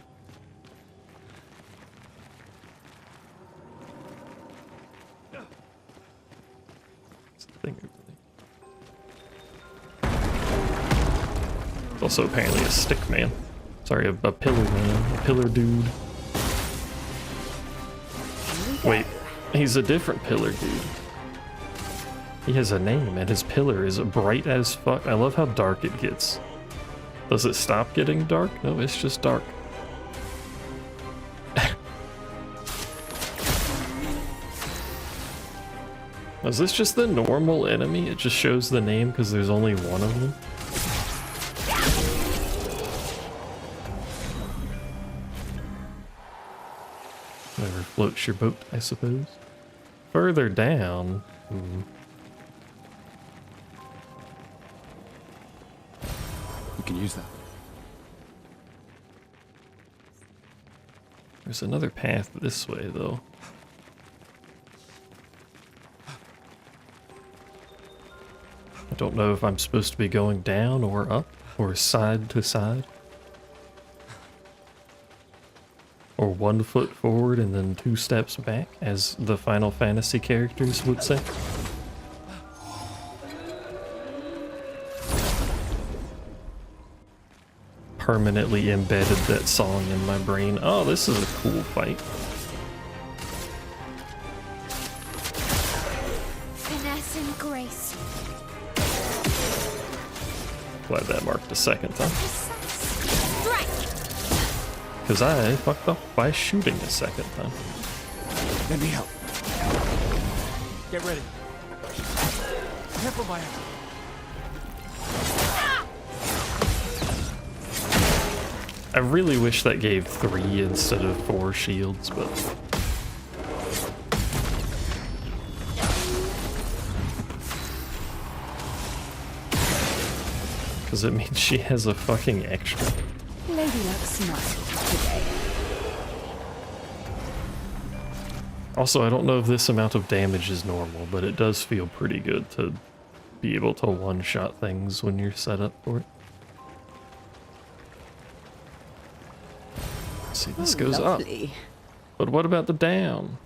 It's a thing over there. It's also apparently a stick man. Sorry, a pillar man, a pillar dude. Wait, he's a different pillar dude. He has a name and his pillar is bright as fuck. I love how dark it gets. Does it stop getting dark? No, it's just dark. Is this just the normal enemy? It just shows the name because there's only one of them? Whatever floats your boat, I suppose. Further down... You can use that. There's another path this way, though. I don't know if I'm supposed to be going down or up, or side to side. Or 1 foot forward and then 2 steps back, as the Final Fantasy characters would say. permanently embedded that song in my brain. Oh, this is a cool fight. Finesse and grace. Glad that marked a second time. Strike. Because I fucked up by shooting a second time. Let me help. Get ready. Careful, Maya. I really wish that gave 3 instead of 4 shields, but... because it means she has a fucking extra. Lady Luck smiled today. Also, I don't know if this amount of damage is normal, but it does feel pretty good to be able to one-shot things when you're set up for it. See, this goes Lovely. up. But what about the down?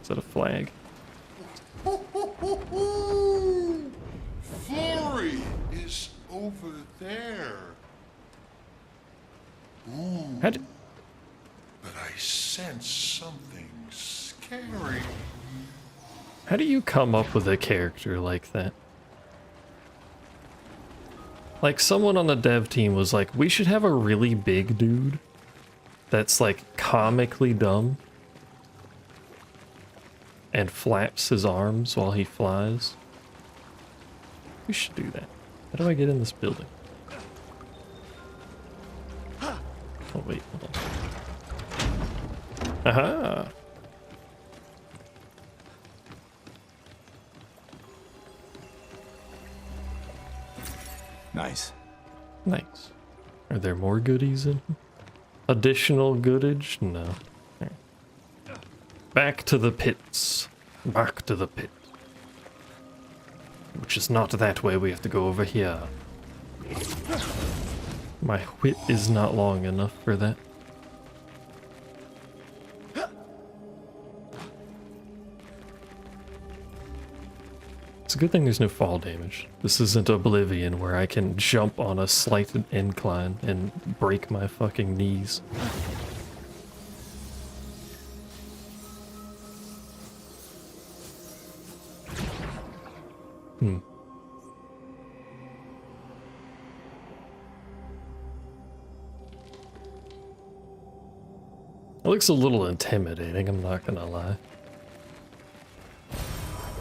Is that a flag? Flory is over there. Ooh, How did... but I sense something scary. How do you come up with a character like that? Like, someone on the dev team was like, we should have a really big dude that's, like, comically dumb and flaps his arms while he flies. We should do that. How do I get in this building? Oh, wait, hold on. Aha! Nice. Nice. Are there more goodies in here? Additional goodage? No. Alright. Back to the pits. Back to the pit. Which is not that way, we have to go over here. My wit is not long enough for that. It's a good thing there's no fall damage. This isn't Oblivion where I can jump on a slight incline and break my fucking knees. It looks a little intimidating, I'm not gonna lie.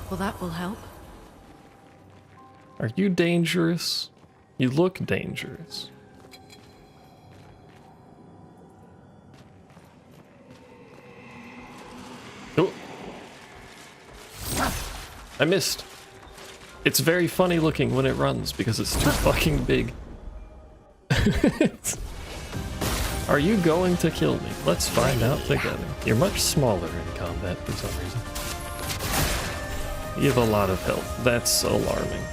Well, that will help. Are you dangerous? You look dangerous. Oh! I missed. It's very funny looking when it runs because it's too fucking big. Are you going to kill me? Let's find out together. You're much smaller in combat for some reason. You have a lot of health. That's alarming.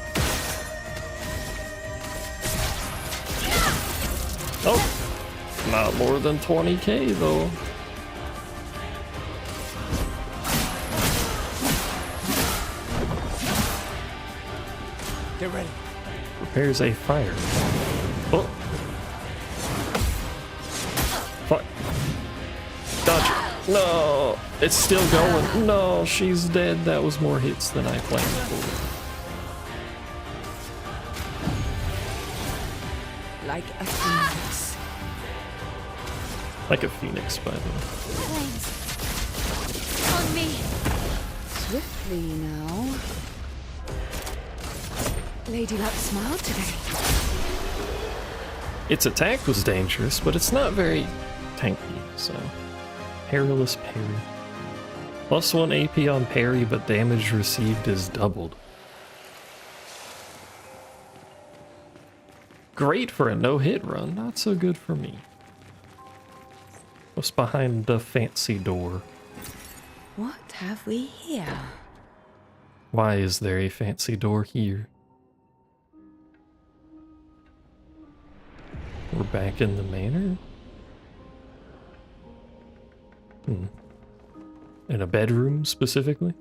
Oh! Not more than 20k though. Get ready. Prepares a fire. Oh! Fuck. Dodge it. No! It's still going. No, she's dead. That was more hits than I planned for. Like a phoenix. Like a phoenix, by the way. Flames. On me. Swiftly now. Lady Luck smiled today. Its attack was dangerous, but it's not very tanky, so... Perilous parry. +1 AP on parry, but damage received is doubled. Great for a no-hit run, not so good for me. What's behind the fancy door? What have we here? Why is there a fancy door here? We're back in the manor? In a bedroom, specifically?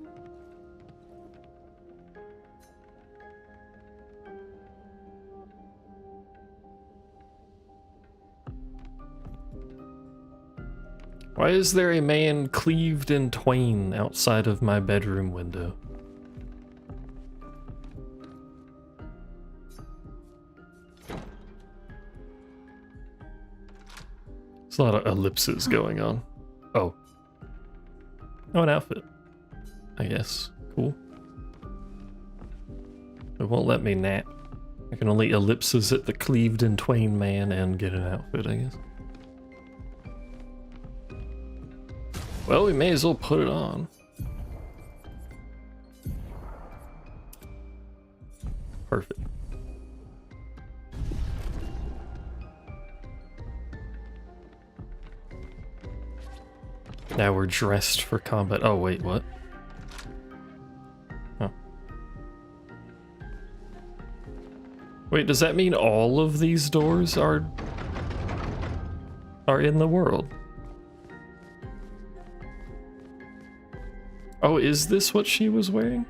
Why is there a man cleaved in twain outside of my bedroom window? There's a lot of ellipses going on. Oh. Oh, an outfit. I guess. Cool. It won't let me nap. I can only ellipses at the cleaved in twain man and get an outfit, I guess. Well, we may as well put it on. Perfect. Now we're dressed for combat. Oh, wait, what? Oh. Wait, does that mean all of these doors are in the world? Oh, is this what she was wearing?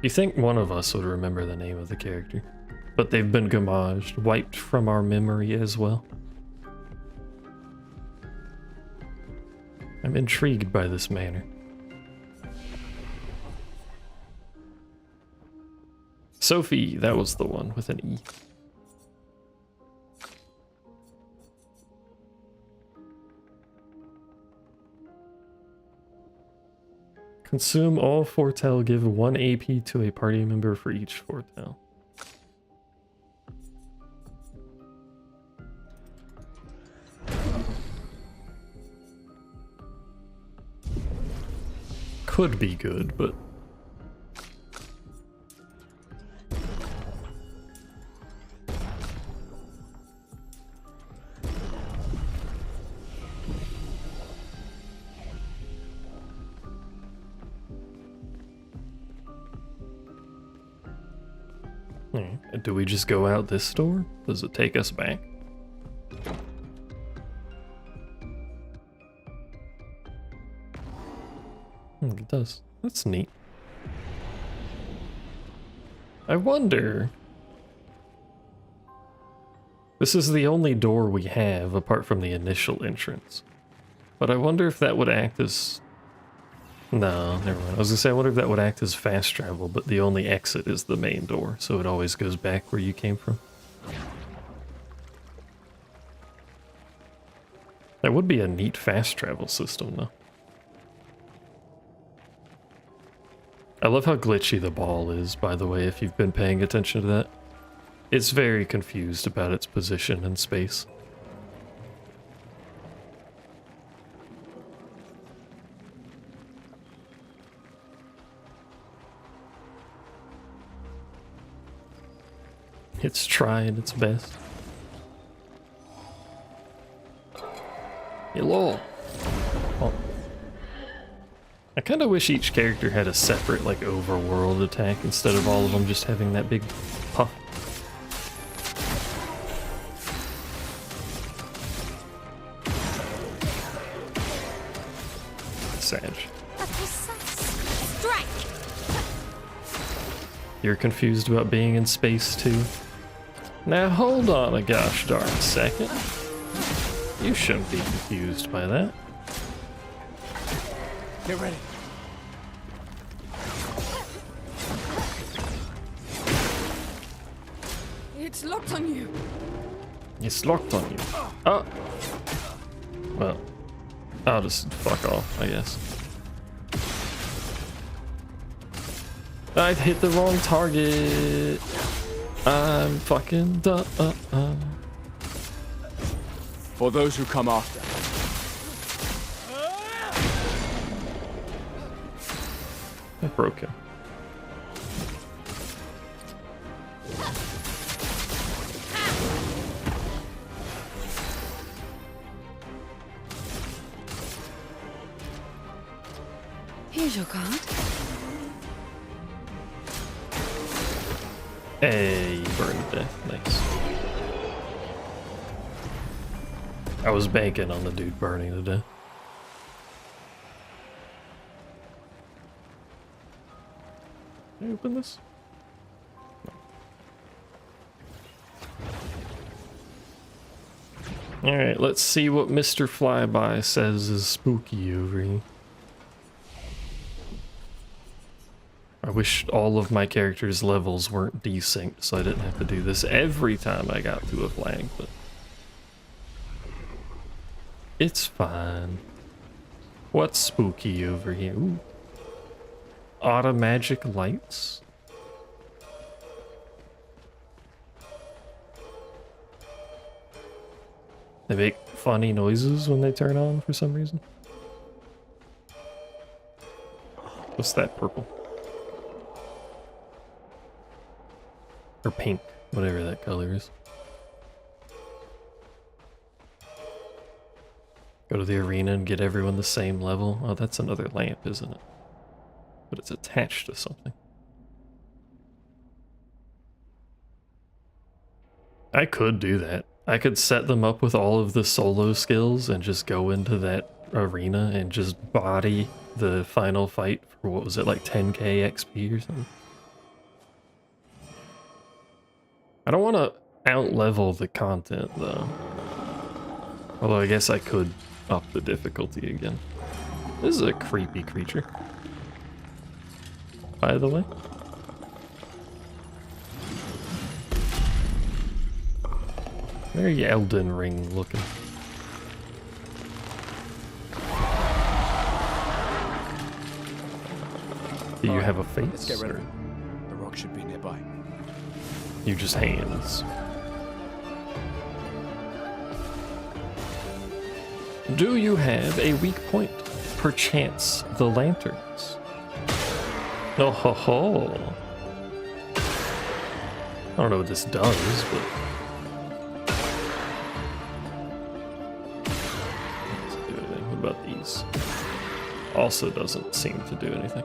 You think one of us would remember the name of the character, but they've been gomaged, wiped from our memory as well. I'm intrigued by this manner. Sophie, that was the one with an E. Consume all foretell, give 1 AP to a party member for each foretell. Could be good, but... Do we just go out this door? Does it take us back? It does. That's neat. I wonder... This is the only door we have apart from the initial entrance. But I wonder if that would act as... No, never mind. I was gonna say, I wonder if that would act as fast travel, but the only exit is the main door, so it always goes back where you came from. That would be a neat fast travel system, though. I love how glitchy the ball is, by the way, if you've been paying attention to that. It's very confused about its position in space. It's trying its best. Hello. Oh. I kind of wish each character had a separate, like, overworld attack instead of all of them just having that big puff. Sag. You're confused about being in space too? Now hold on a gosh darn second. You shouldn't be confused by that. Get ready. It's locked on you. It's locked on you. Oh. Well, I'll just fuck off, I guess. I've hit the wrong target. I'm fucking dumb. For those who come after. I broke him. Here's your card. Hey, burned to death. Nice. I was banking on the dude burning to death. Can I open this? No. Alright, let's see what Mr. Flyby says is spooky over here. I wish all of my characters' levels weren't desynced so I didn't have to do this every time I got to a flag, but it's fine. What's spooky over here? Ooh. Automagic lights? They make funny noises when they turn on for some reason. What's that purple? Or pink, whatever that color is. Go to the arena and get everyone the same level. Oh, that's another lamp, isn't it? But it's attached to something. I could do that. I could set them up with all of the solo skills and just go into that arena and just body the final fight for, what was it, like 10k XP or something? I don't want to out-level the content, though. Although I guess I could up the difficulty again. This is a creepy creature, by the way. Very Elden Ring looking. Do you have a face? Let's get rid of it. The rock should be nearby. You just hands. Do you have a weak point? Perchance the lanterns. Oh ho ho. I don't know what this does, but doesn't do anything. What about these? Also doesn't seem to do anything.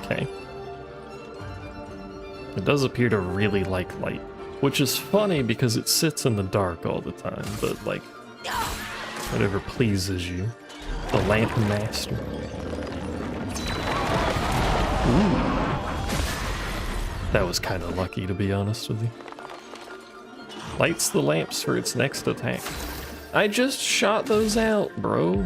Okay. It does appear to really like light, which is funny because it sits in the dark all the time, but like, whatever pleases you. The Lantern Master. Ooh. That was kind of lucky, to be honest with you. Lights the lamps for its next attack. I just shot those out, bro.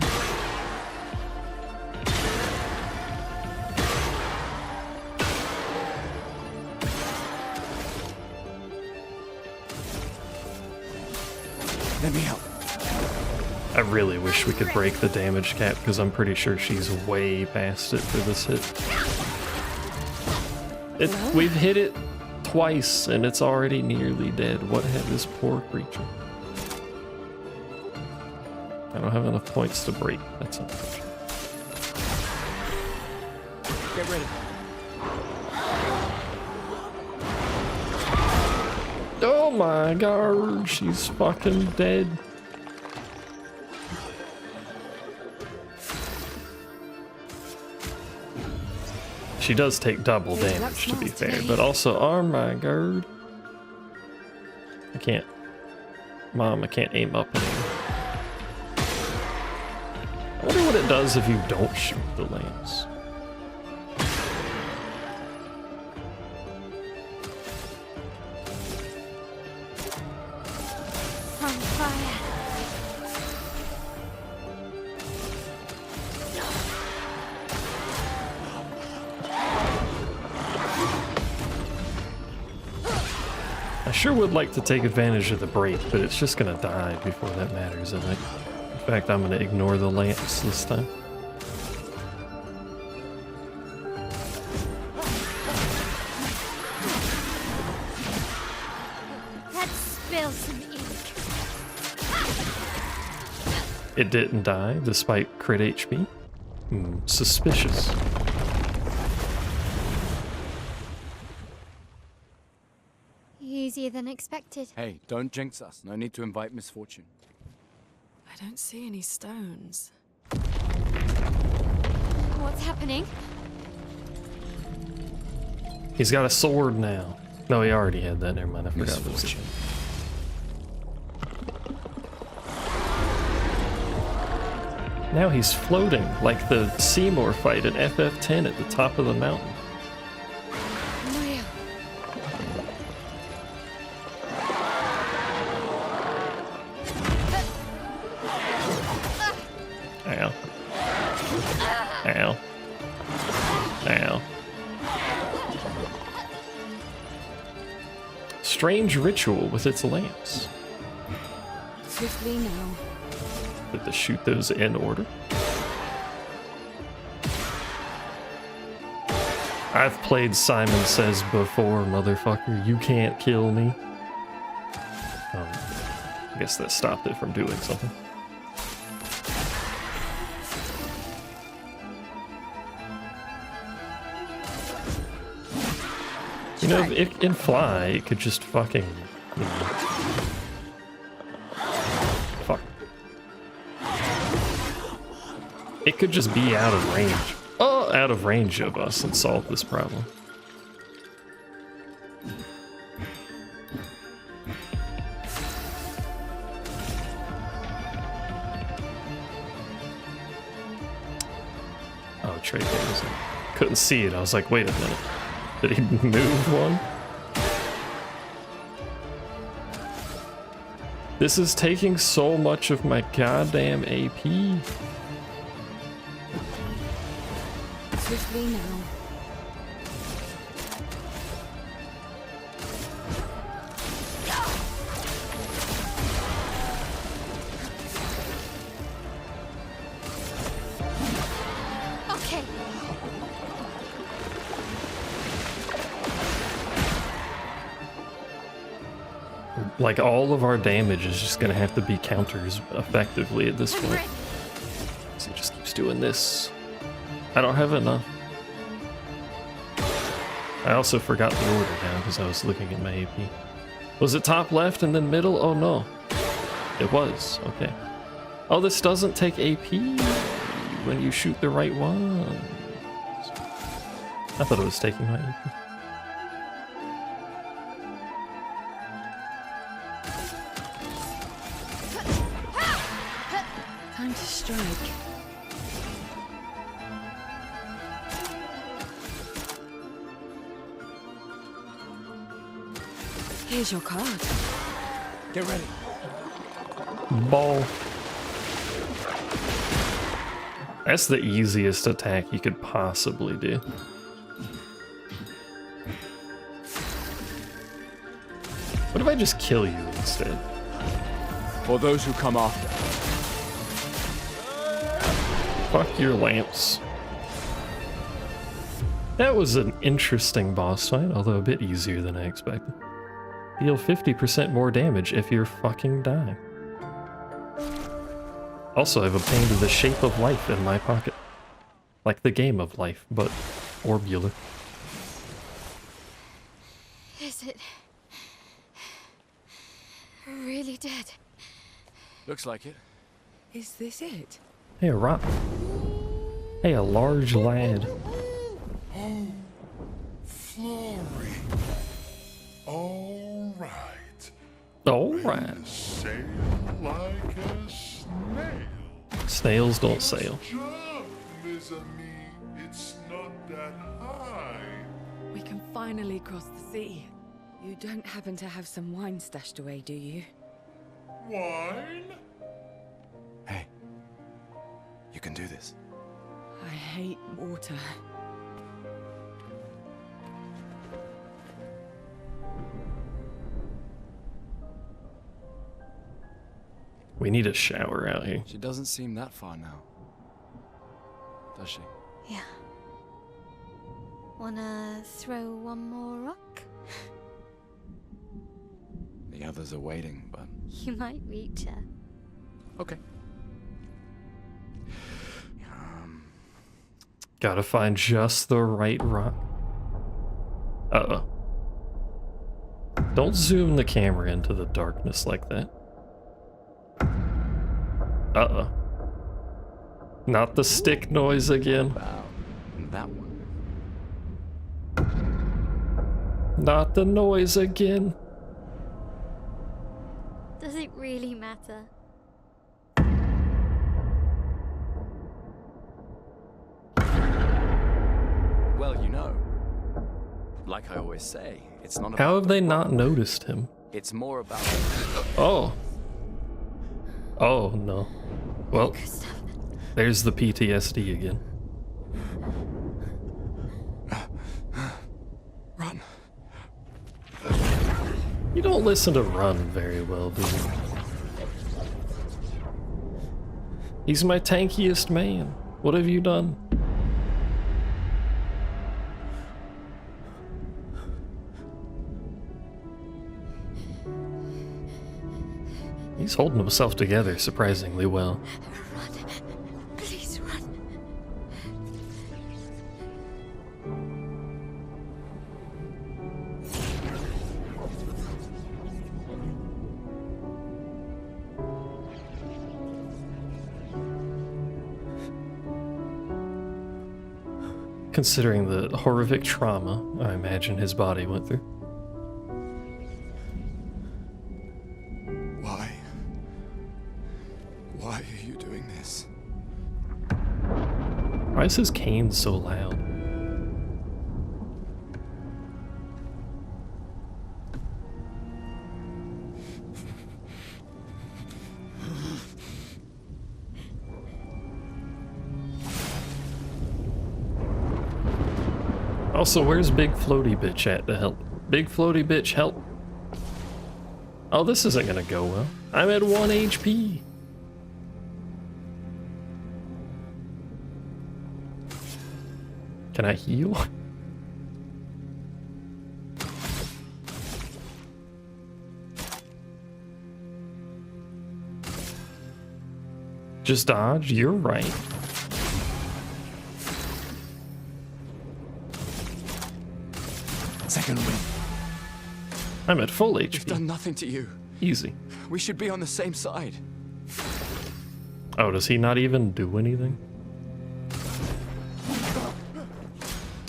Let me help. I really wish we could break the damage cap because I'm pretty sure she's way past it for this hit. We've hit it twice and it's already nearly dead. What had this poor creature? I don't have enough points to break. That's unfortunate. Get ready. Oh my god, she's fucking dead. She does take double damage, to be fair, but also, oh my god. I can't. Mom, I can't aim up anymore. I wonder what it does if you don't shoot the lamps. On fire. I sure would like to take advantage of the break, but it's just gonna die before that matters, I think. In fact, I'm gonna ignore the lamps this time. Let's spill some ink. It didn't die despite crit HP. Suspicious. Easier than expected. Hey, don't jinx us. No need to invite misfortune. I don't see any stones. What's happening? He's got a sword now. No, he already had that. Never mind, I forgot what it was. Now he's floating like the Seymour fight at FF10 at the top of the mountain. Real. Ow. Ow. Strange ritual with its lamps. Swiftly now. Did they shoot those in order? I've played Simon Says before, motherfucker. You can't kill me. I guess that stopped it from doing something. You know, if it can fly, it could just fucking... You know, fuck. It could just be out of range. Oh, out of range of us and solve this problem. Oh, trade days. Couldn't see it. I was like, wait a minute. Did he move one? This is taking so much of my goddamn AP. Swiftly now. Okay. Like, all of our damage is just gonna have to be counters effectively at this point. So it just keeps doing this. I don't have enough. I also forgot the order now because I was looking at my AP. Was it top left and then middle? Oh no. It was. Okay. Oh, this doesn't take AP when you shoot the right one. I thought it was taking my AP. Time to strike. Here's your card. Get ready. Ball. That's the easiest attack you could possibly do. What if I just kill you instead? For those who come after. Fuck your lamps. That was an interesting boss fight, although a bit easier than I expected. Deal 50% more damage if you're fucking dying. Also, I've obtained the Shape of Life in my pocket. Like the Game of Life, but orbular. Is it really dead? Looks like it. Is this it? Hey, a rock. Hey, a large lad. Oh, Flory. All right. Alright. Sail like a snail. Snails don't sail. Jump, mes amis. It's not that high. We can finally cross the sea. You don't happen to have some wine stashed away, do you? Wine? Hey. You can do this. I hate water. We need a shower out here. She doesn't seem that far now. Does she? Yeah. Wanna throw one more rock? The others are waiting, but... You might reach her. Okay. Gotta find just the right rock. Uh-oh. Don't zoom the camera into the darkness like that. Uh-oh. Not the stick noise again. Wow. And that one. Not the noise again. Does it really matter? Well, you know. Like I always say, it's not about How have the they not rock. noticed him? It's more about... Oh. Oh, no. Well, Gustav. there's the PTSD again. You don't listen to Run very well, do you? He's my tankiest man. What have you done? He's holding himself together surprisingly well. Run. Please run. Considering the horrific trauma I imagine his body went through. Why? Why are you doing this? Why is his cane so loud? Also, where's Big Floaty Bitch at to help? Big Floaty Bitch, help. Oh, this isn't gonna go well. I'm at 1 HP. Can I heal? Just dodge, you're right. Second win. I'm at full We've HP. done nothing to you. Easy. We should be on the same side. Oh, does he not even do anything?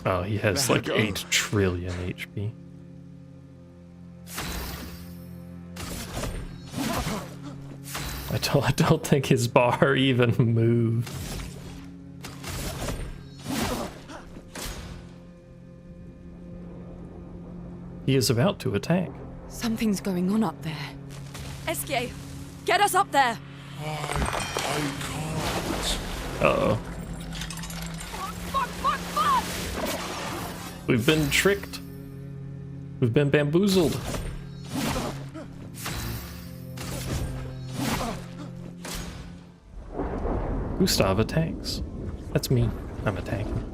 Oh, he has Let like go. 8 trillion HP. I don't think his bar even moved. He is about to attack. Something's going on up there. Eskie, get us up there! I can't. Uh-oh. We've been tricked. We've been bamboozled. Gustav attacks. That's me. I'm attacking.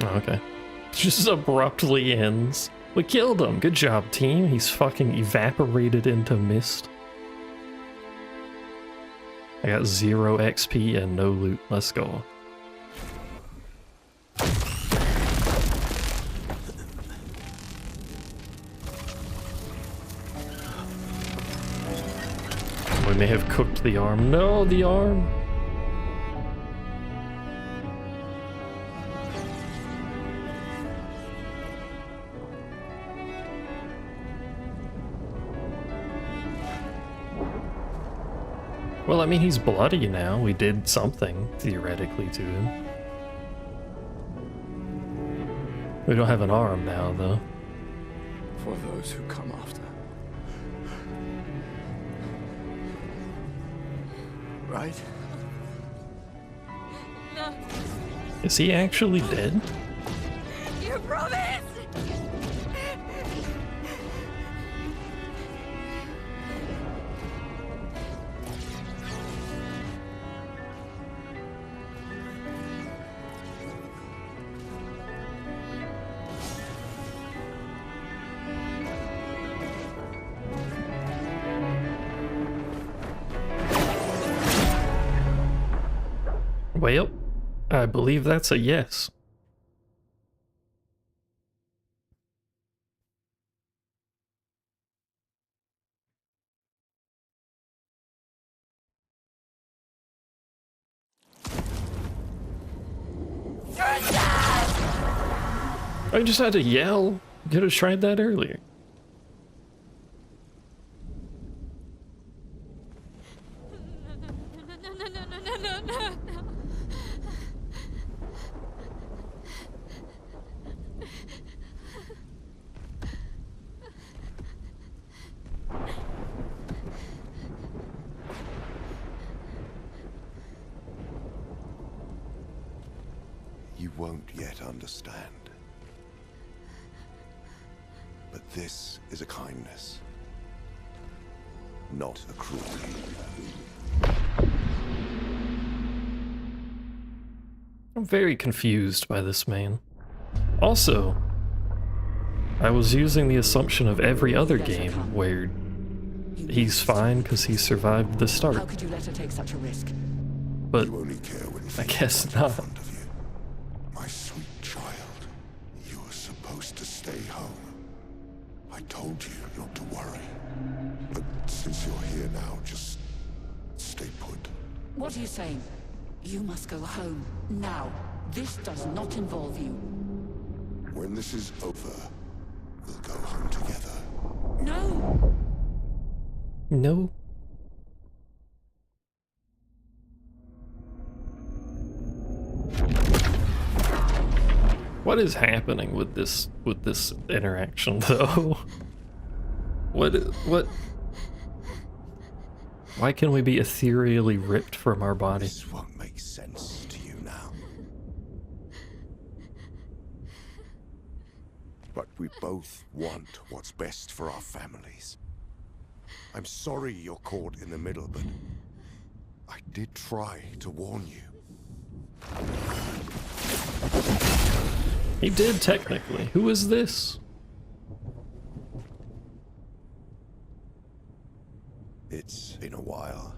Okay. Just abruptly ends. We killed him. Good job, team. He's fucking evaporated into mist. I got 0 XP and no loot. Let's go. We may have cooked the arm. No, the arm. Well, I mean, he's bloody now. We did something, theoretically, to him. We don't have an arm now, though. For those who come after. Right? No. Is he actually dead? You promised! Well, I believe that's a yes. I just had to yell. Could have tried that earlier. No. You won't yet understand. But this is a kindness, not a cruelty. I'm very confused by this man. Also, I was using the assumption of every other game where he's fine because he survived the start. How could you let her take such a risk? But You only care when I guess in not. front of you. My sweet child, you are supposed to stay home. I told you not to worry. But since you're here now, just stay put. What are you saying? You must go home, now. This does not involve you. When this is over, we'll go home together. No! no. What is happening with this interaction though? What why can we be ethereally ripped from our body? This won't make sense to you now. But we both want what's best for our families. I'm sorry you're caught in the middle, but I did try to warn you. He did technically. Who is this? It's been a while.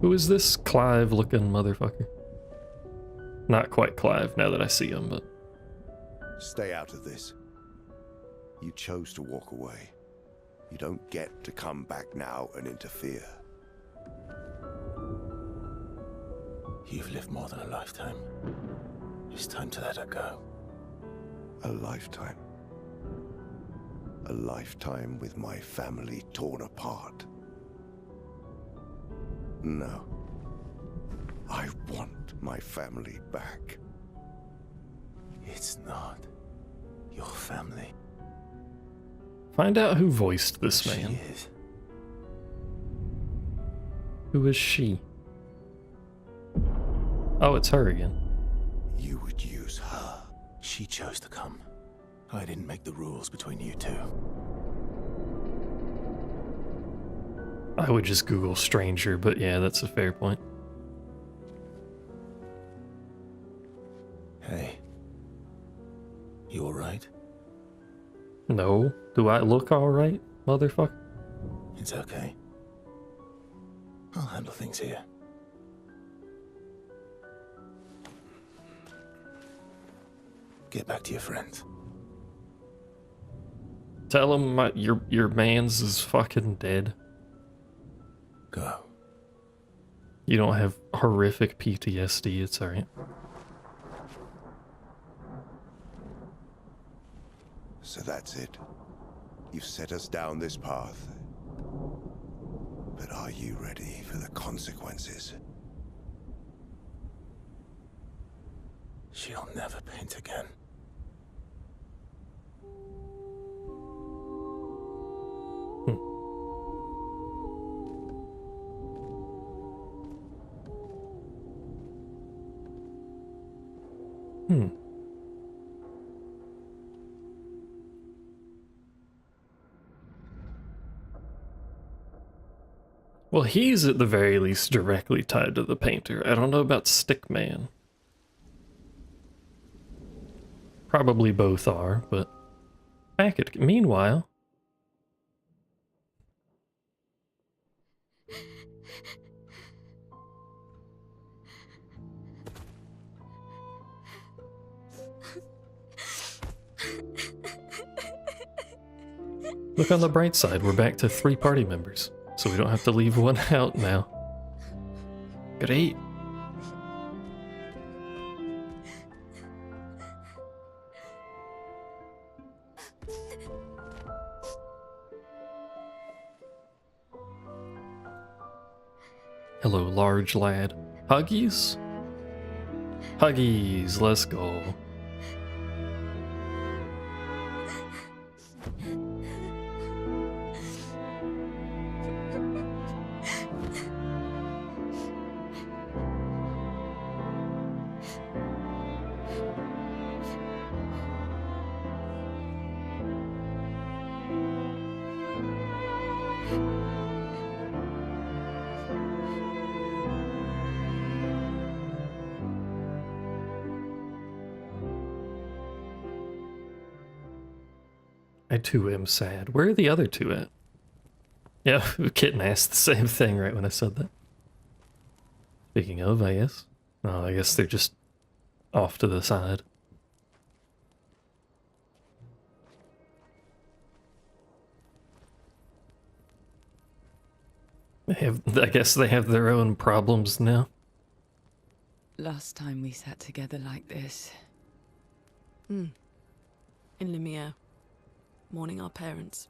Who is this Clive looking motherfucker? Not quite Clive now that I see him, but Stay out of this. You chose to walk away. You don't get to come back now and interfere. You've lived more than a lifetime. It's time to let her go. A lifetime. A lifetime with my family torn apart. No. I want my family back. It's not your family. find out who voiced this She man. is. Who is she? Oh, it's her again. You would use her. She chose to come. I didn't make the rules between you two. I would just Google stranger, but yeah, that's a fair point. Hey. You alright? No. Do I look alright, motherfucker? It's okay. I'll handle things here. Get back to your friends. Tell him your man's is fucking dead. Go. You don't have horrific PTSD, it's alright. So that's it. You've set us down this path. But are you ready for the consequences? She'll never paint again. Well, he's at the very least directly tied to the painter. I don't know about Stickman. Probably both are, but back at meanwhile. Look on the bright side, we're back to 3 party members, so we don't have to leave one out now. Great. Hello, large lad. Huggies? Huggies, let's go. I too am sad. Where are the other two at? Yeah, Kitten asked the same thing right when I said that. Speaking of, I guess. Oh, I guess they're just off to the side. I guess they have their own problems now. Last time we sat together like this. In Lumiere, mourning our parents.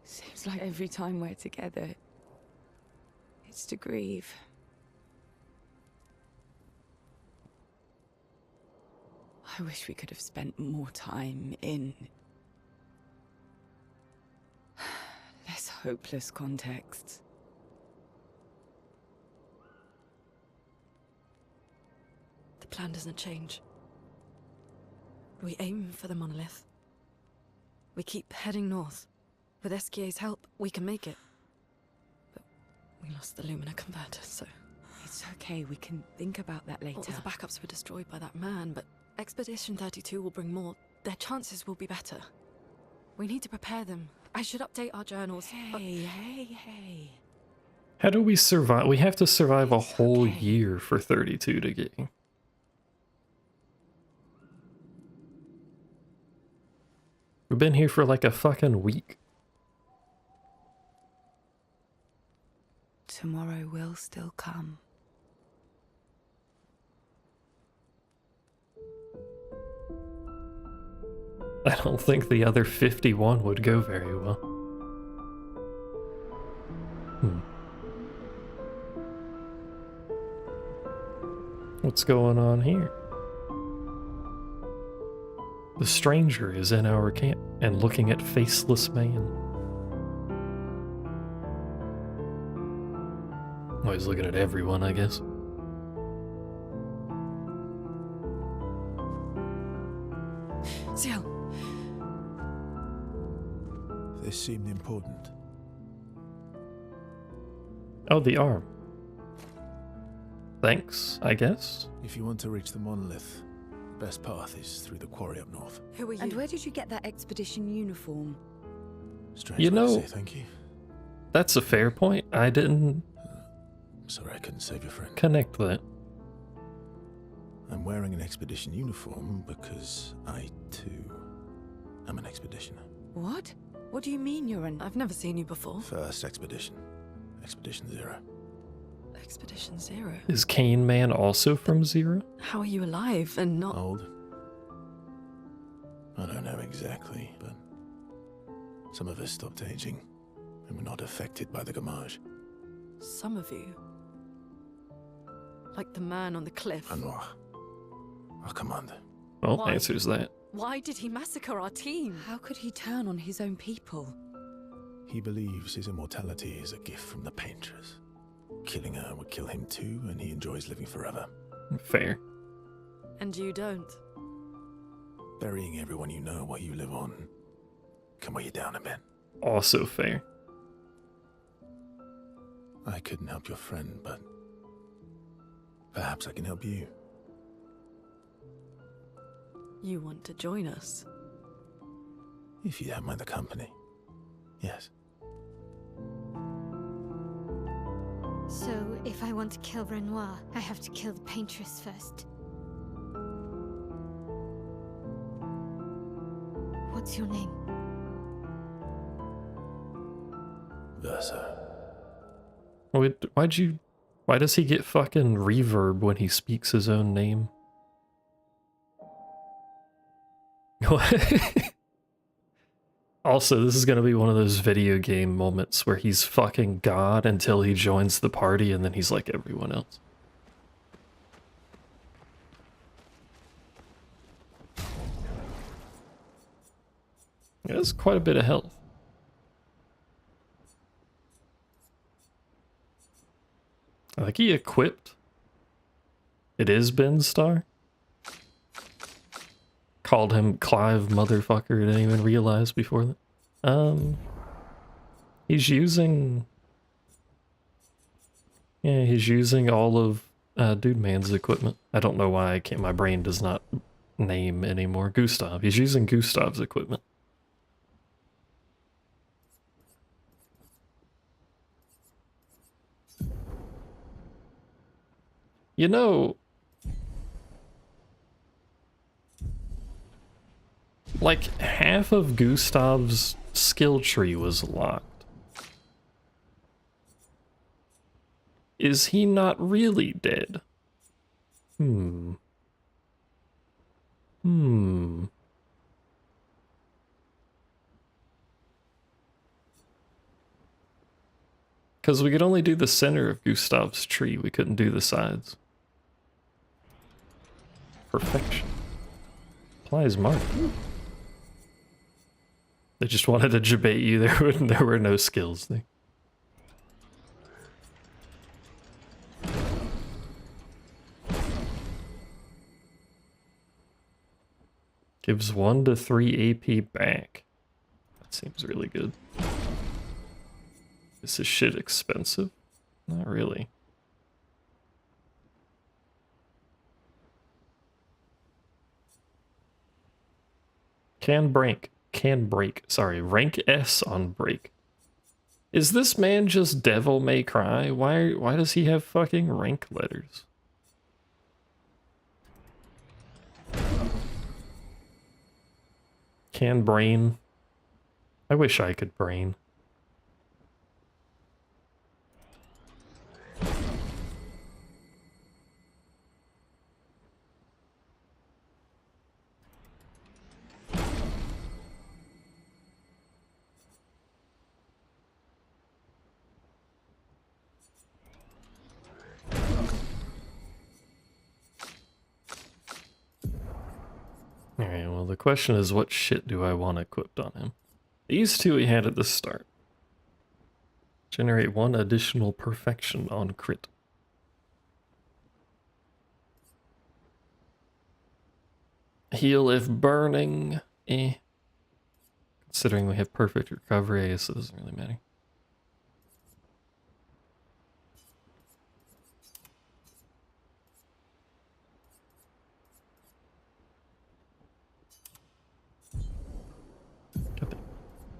Seems like every time we're together, it's to grieve. I wish we could have spent more time in less hopeless contexts. The plan doesn't change. We aim for the monolith. We keep heading north. With SKA's help, we can make it. But we lost the Lumina converter, so... It's okay, we can think about that later. All the backups were destroyed by that man, but Expedition 32 will bring more. Their chances will be better. We need to prepare them. I should update our journals. Hey. How do we survive? We have to survive a whole year for 32 to get you. We've been here for like a fucking week. Tomorrow will still come. I don't think the other 51 would go very well. What's going on here? The stranger is in our camp and looking at faceless man. Oh, he's looking at everyone, I guess. Ciel. This seemed important. Oh, the arm. Thanks, I guess. If you want to reach the monolith, the best path is through the quarry up north. Who are you? And where did you get that expedition uniform? Strange You way know- to say thank you. That's a fair point. I didn't Sorry I couldn't save your friend. connect that. I'm wearing an expedition uniform because I, too, am an expeditioner. What? What do you mean you're an... I've never seen you before. First expedition. Expedition 0. Expedition 0. Is Cane Man also from Zero? How are you alive and not... Old? I don't know exactly, but some of us stopped aging and were not affected by the gamage. Some of you. Like the man on the cliff. Anwar, our commander. Well, Why? answers that. Why did he massacre our team? How could he turn on his own people? He believes his immortality is a gift from the painters. Killing her would kill him too, and he enjoys living forever. Fair. And you don't. Burying everyone you know while you live on can weigh you down a bit. Also fair. I couldn't help your friend, but perhaps I can help you. You want to join us? If you don't mind the company. Yes. So, if I want to kill Renoir, I have to kill the paintress first. What's your name? Versa. Why does he get fucking reverb when he speaks his own name? Also, this is gonna be one of those video game moments where he's fucking God until he joins the party and then he's like everyone else. Yeah, that's quite a bit of health. I think he equipped. It is Ben's star. Called him Clive motherfucker. Didn't even realize before that. He's using. Yeah, he's using all of Dude Man's equipment. I don't know why I can't. My brain does not name anymore. Gustav. He's using Gustav's equipment. You know, like half of Gustav's skill tree was locked. Is he not really dead? Because we could only do the center of Gustav's tree. We couldn't do the sides. Perfection. Applies mark. They just wanted to debate you. There were no skills there. Gives 1 to 3 AP back. That seems really good. Is this shit expensive? Not really. Can break. Sorry, rank S on break. Is this man just Devil May Cry? Why does he have fucking rank letters? Can brain. I wish I could brain. Alright, well the question is what shit do I want equipped on him? These two we had at the start. Generate 1 additional perfection on crit. Heal if burning. Considering we have perfect recovery, I guess it doesn't really matter.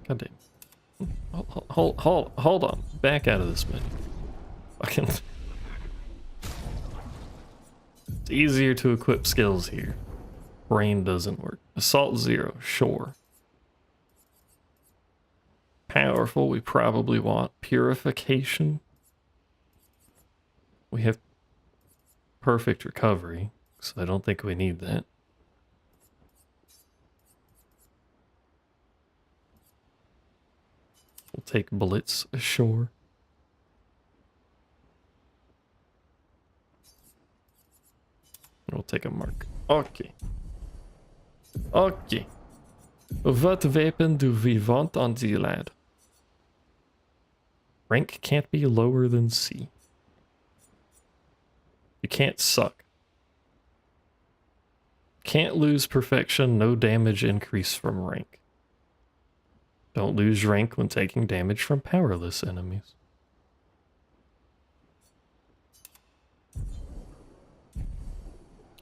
God damn. Hold on. Back out of this menu. Fucking. It's easier to equip skills here. Brain doesn't work. Assault 0, sure. Powerful, we probably want. Purification. We have perfect recovery, so I don't think we need that. We'll take Blitz ashore. We'll take a mark. Okay. Okay. What weapon do we want on the lad? Rank can't be lower than C. You can't suck. Can't lose perfection, no damage increase from rank. Don't lose rank when taking damage from powerless enemies.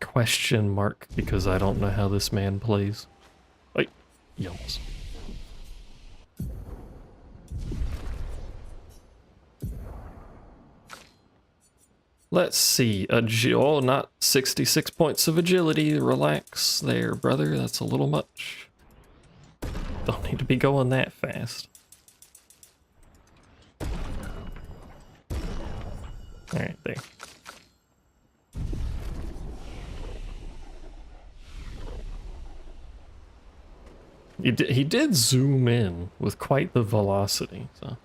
Question mark, because I don't know how this man plays. Like, yells. Let's see. Oh, not 66 points of agility. Relax there, brother. That's a little much. Don't need to be going that fast. Alright, there. He did zoom in with quite the velocity, so.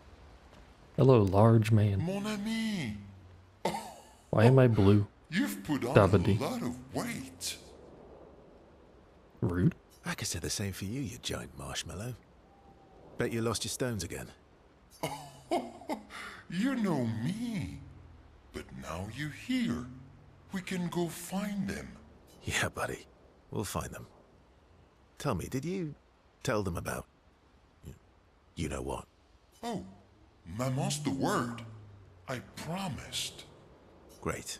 Hello, large man. Mon ami. Why am I blue? You've put on Dabadi. a lot of weight. Rude. I could say the same for you, you giant marshmallow. Bet you lost your stones again. You know me. But now you're here. We can go find them. Yeah, buddy. We'll find them. Tell me, did you tell them about... you know what? Oh, Maman's the word. I promised. Great.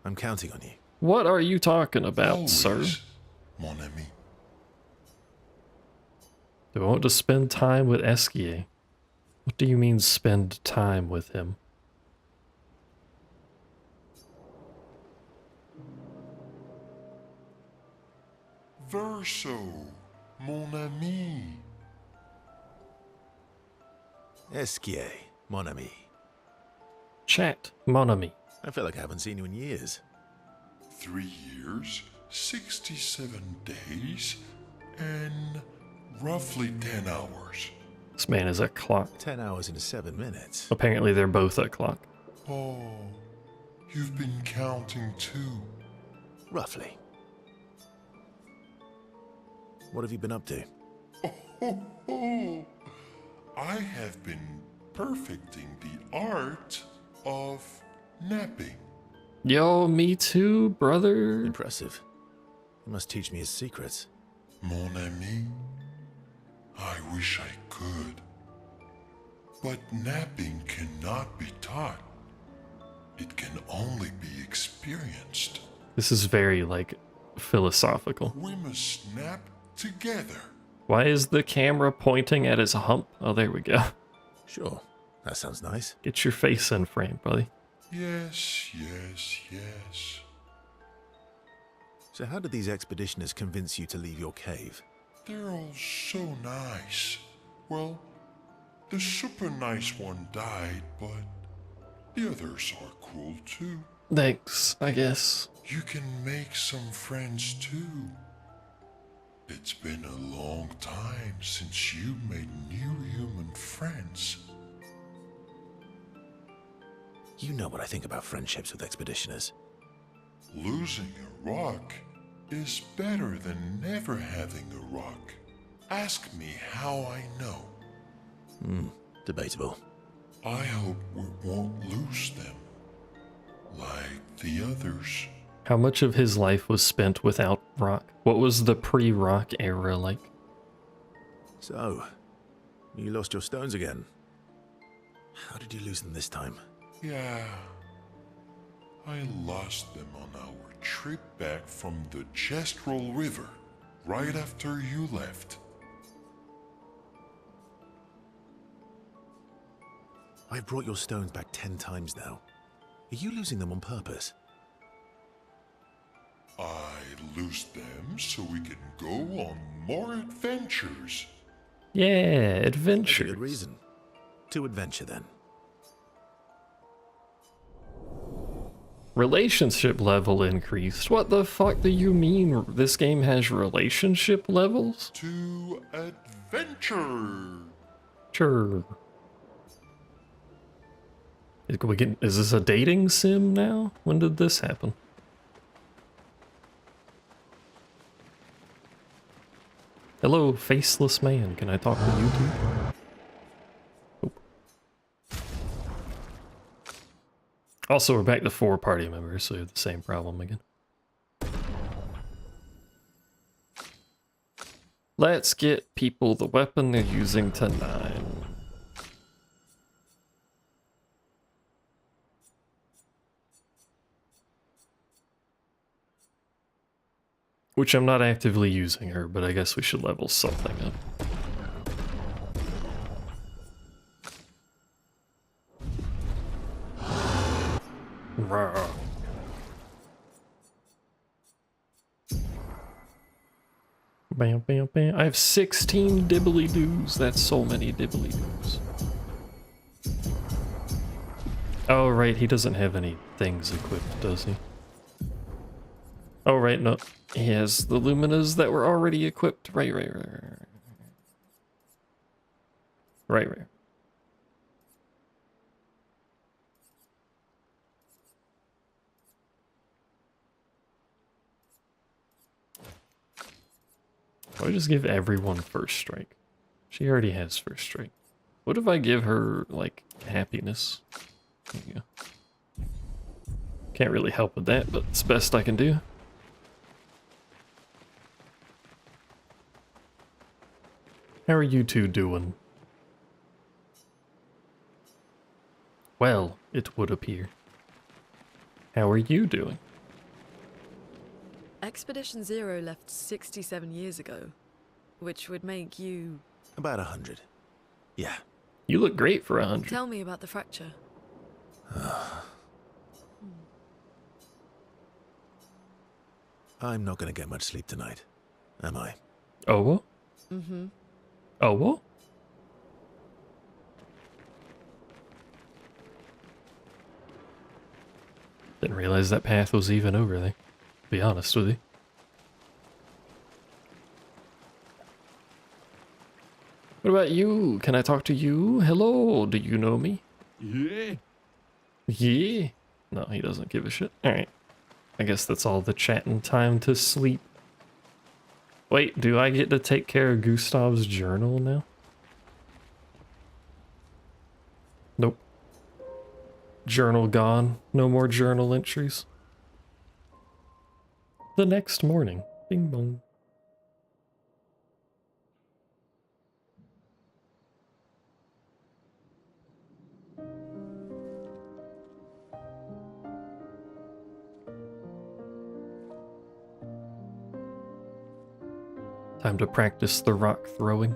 I'm counting on you. What are you talking about, Always. sir? mon ami. Do I want to spend time with Esquier? What do you mean spend time with him? Verso, mon ami. Esquier, mon ami. Chat, mon ami. I feel like I haven't seen you in years. 3 years, 67 days, and roughly 10 hours. This man is a clock. 10 hours and 7 minutes. Apparently they're both a clock. Oh, you've been counting too. Roughly. What have you been up to? Oh, I have been perfecting the art of napping. Yo, me too, brother. Impressive. You must teach me his secrets. Mon ami, I wish I could. But napping cannot be taught. It can only be experienced. This is very, like, philosophical. We must nap together. Why is the camera pointing at his hump? Oh, there we go. Sure, that sounds nice. Get your face in frame, buddy. Yes, yes, yes. So how did these expeditioners convince you to leave your cave? They're all so nice. Well, the super nice one died, but the others are cool too. Thanks, I guess. You can make some friends too. It's been a long time since you made new human friends. You know what I think about friendships with expeditioners. Losing a rock is better than never having a rock. Ask me how I know. Debatable. I hope we won't lose them, like the others. How much of his life was spent without rock? What was the pre-rock era like? So, you lost your stones again. How did you lose them this time? Yeah, I lost them on our trip back from the Gestrel River, right after you left. I've brought your stones back 10 times now. Are you losing them on purpose? I lose them so we can go on more adventures. Yeah, That's a adventure. good reason. To adventure then. Relationship level increased. What the fuck do you mean this game has relationship levels? To adventure. Sure. Is this a dating sim now? When did this happen? Hello, faceless man. Can I talk to you too? Oh. Also, we're back to 4 party members, so we have the same problem again. Let's get people the weapon they're using to 9. Which I'm not actively using her, but I guess we should level something up. Rawr. Bam, bam, bam. I have 16 dibbly-doos. That's so many dibbly-doos. Oh, right, he doesn't have any things equipped, does he? Oh, right, no. He has the luminas that were already equipped. Right. Why just give everyone first strike? She already has first strike. What if I give her, like, happiness? There you go. Can't really help with that, but it's the best I can do. How are you two doing? Well, it would appear. How are you doing? Expedition Zero left 67 years ago, which would make you... About 100. Yeah. You look great for 100. Tell me about the fracture. I'm not gonna get much sleep tonight, am I? Oh, what? Mm-hmm. Oh, what? Didn't realize that path was even over there, to be honest with you. What about you? Can I talk to you? Hello, do you know me? Yeah. Yeah. No, he doesn't give a shit. Alright. I guess that's all the chatting time to sleep. Wait, do I get to take care of Gustav's journal now? Nope. Journal gone. No more journal entries. The next morning. Bing bong. Time to practice the rock throwing.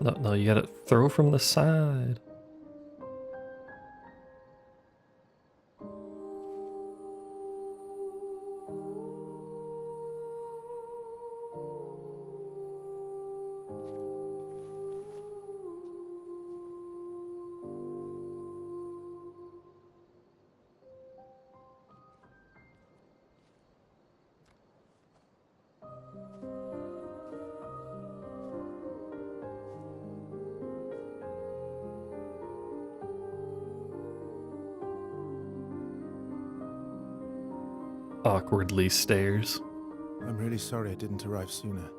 No, you gotta throw from the side. Awkwardly stares. I'm really sorry I didn't arrive sooner.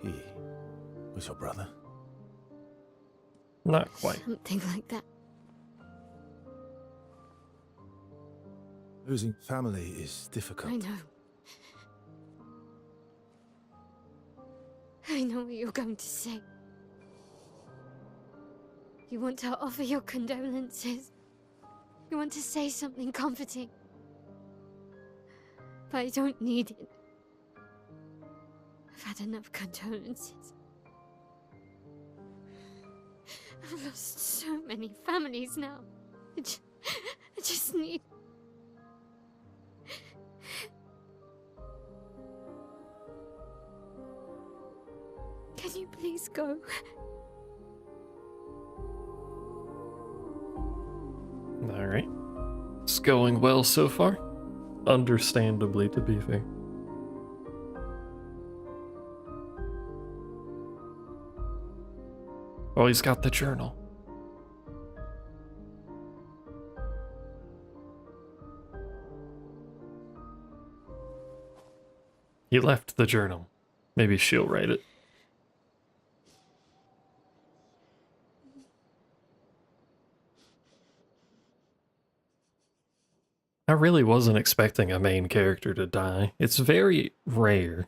He was your brother? Not quite. Something like that. Losing family is difficult. I know. I know what you're going to say. You want to offer your condolences. You want to say something comforting. But I don't need it. I've had enough condolences. I've lost so many families now. I just need... Can you please go? Alright. It's going well so far. Understandably, to be fair. Oh, he's got the journal. He left the journal. Maybe she'll write it. I really wasn't expecting a main character to die. It's very rare.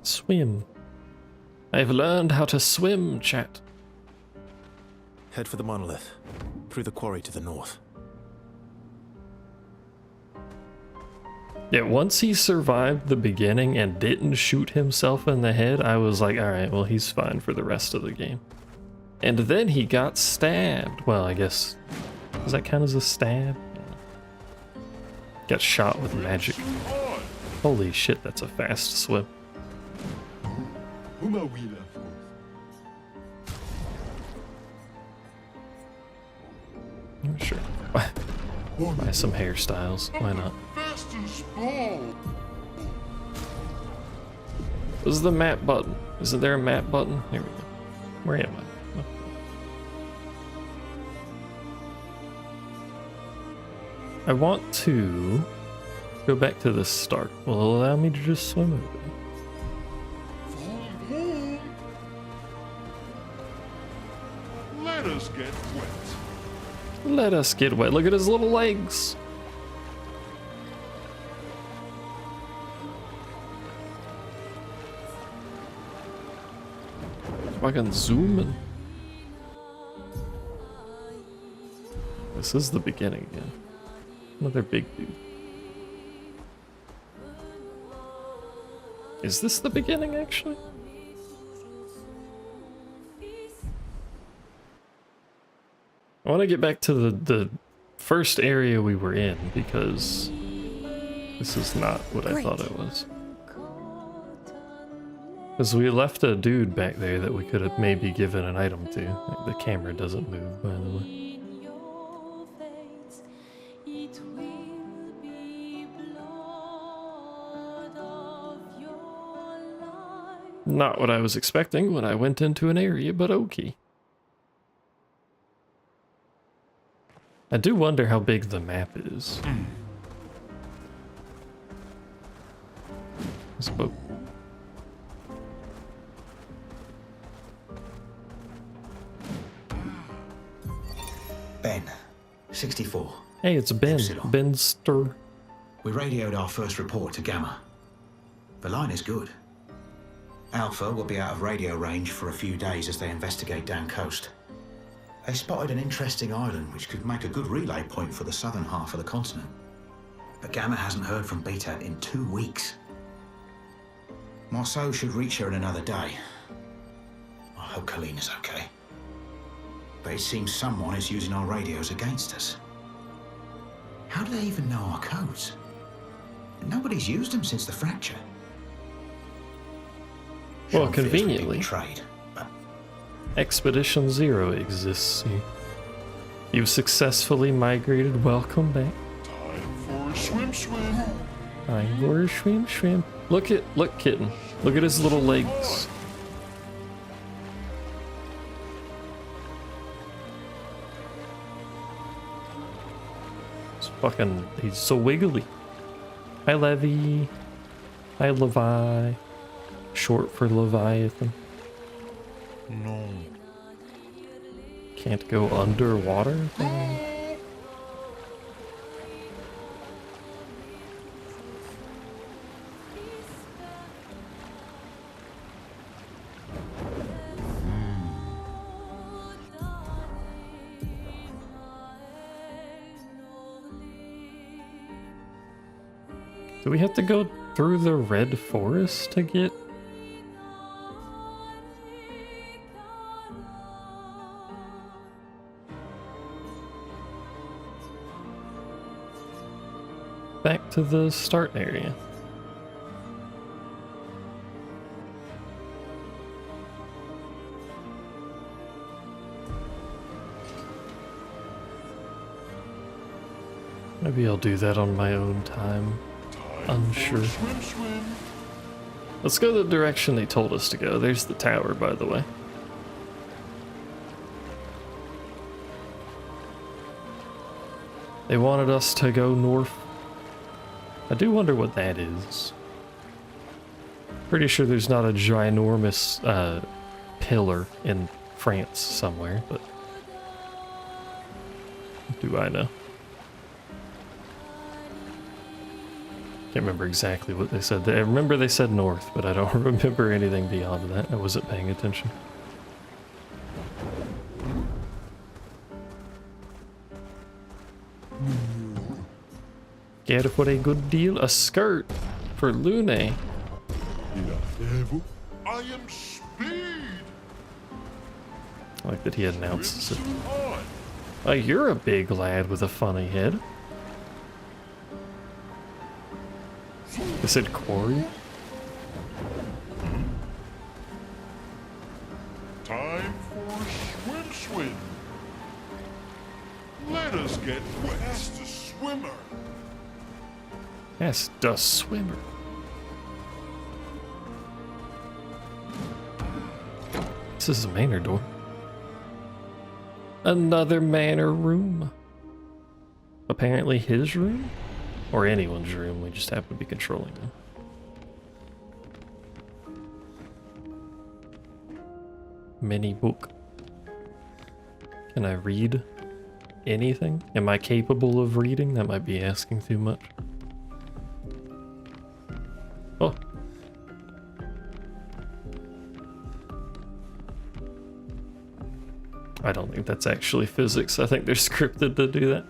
Swim. I've learned how to swim, chat. Head for the monolith. Through the quarry to the north. Yeah, once he survived the beginning and didn't shoot himself in the head, I was like, alright, well, he's fine for the rest of the game. And then he got stabbed. Well, I guess... Does that count as a stab? Yeah. Got shot with magic. Holy shit, that's a fast swim. Sure. Buy some hairstyles. Why not? This is the map button. Isn't there a map button? Here we go. Where am I? I want to go back to the start. Will it allow me to just swim over it? Let us get wet. Let us get wet. Look at his little legs. Fucking zooming. This is the beginning again. Another big dude. Is this the beginning, actually? I want to get back to the first area we were in, because this is not what I thought it was. Because we left a dude back there that we could have maybe given an item to. Like, the camera doesn't move, by the way. Not what I was expecting when I went into an area, but okay. I do wonder how big the map is. This boat. Ben, 64. Hey, it's Ben. Epsilon. Benster. We radioed our first report to Gamma. The line is good. Alpha will be out of radio range for a few days as they investigate down coast. They spotted an interesting island which could make a good relay point for the southern half of the continent. But Gamma hasn't heard from Beta in 2 weeks. Marceau should reach her in another day. I hope Colleen is okay. But it seems someone is using our radios against us. How do they even know our codes? Nobody's used them since the fracture. Well, Sean fears we've been conveniently, betrayed, but Expedition Zero exists here. You've successfully migrated. Welcome back. Time for a swim swim. Time for a swim swim. Look, kitten. Look at his little legs. It's fucking, he's so wiggly. Hi, Levy. Hi, Levi. Short for Leviathan. No. Can't go underwater? Do we have to go through the red forest to get? Back to the start area. Maybe I'll do that on my own time. Unsure. Swim swim. Let's go the direction they told us to go. There's the tower, by the way. They wanted us to go north. I do wonder what that is. Pretty sure there's not a ginormous pillar in France somewhere, but do I know? Can't remember exactly what they said. I remember they said north, but I don't remember anything beyond that. I wasn't paying attention. Get it for a good deal. A skirt for Lune. I am speed. I like that he announces it. Swim on. Oh, you're a big lad with a funny head. They said Corey? Time for swim swim. Let us get wet. As the swimmer. Yes, the swimmer. This is a manor door. Another manor room. Apparently his room? Or anyone's room, we just happen to be controlling them. Mini book. Can I read anything? Am I capable of reading? That might be asking too much. Oh. I don't think that's actually physics. I think they're scripted to do that.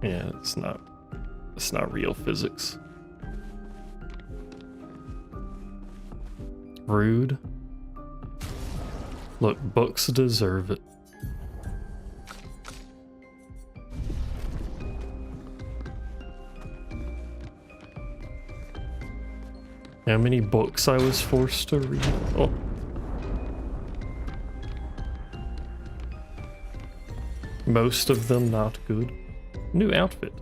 Yeah, it's not real physics. Rude. Look, books deserve it. How many books I was forced to read? Oh. Most of them not good. New outfit.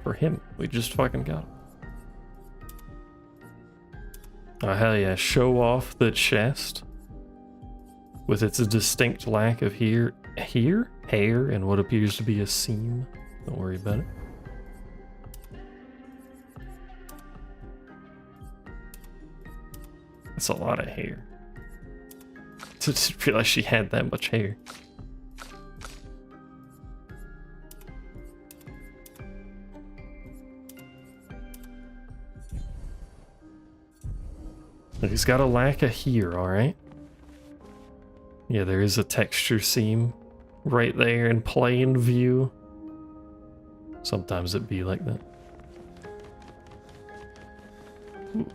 For him. We just fucking got him. Oh hell yeah, show off the chest. With its distinct lack of hair, and what appears to be a seam. Don't worry about it. That's a lot of hair. I didn't realize she had that much hair. He's got a lack of here, alright? Yeah, there is a texture seam right there in plain view. Sometimes it'd be like that. Ooh.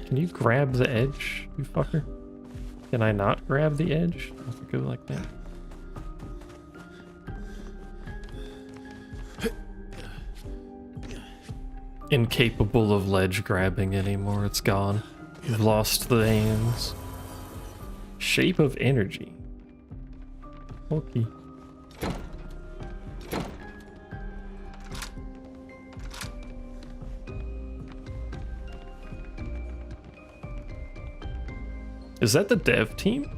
Can you grab the edge, you fucker? Can I not grab the edge? I have to go like that. Incapable of ledge grabbing anymore, it's gone. You've lost the hands. Shape of energy. Okay. Is that the dev team?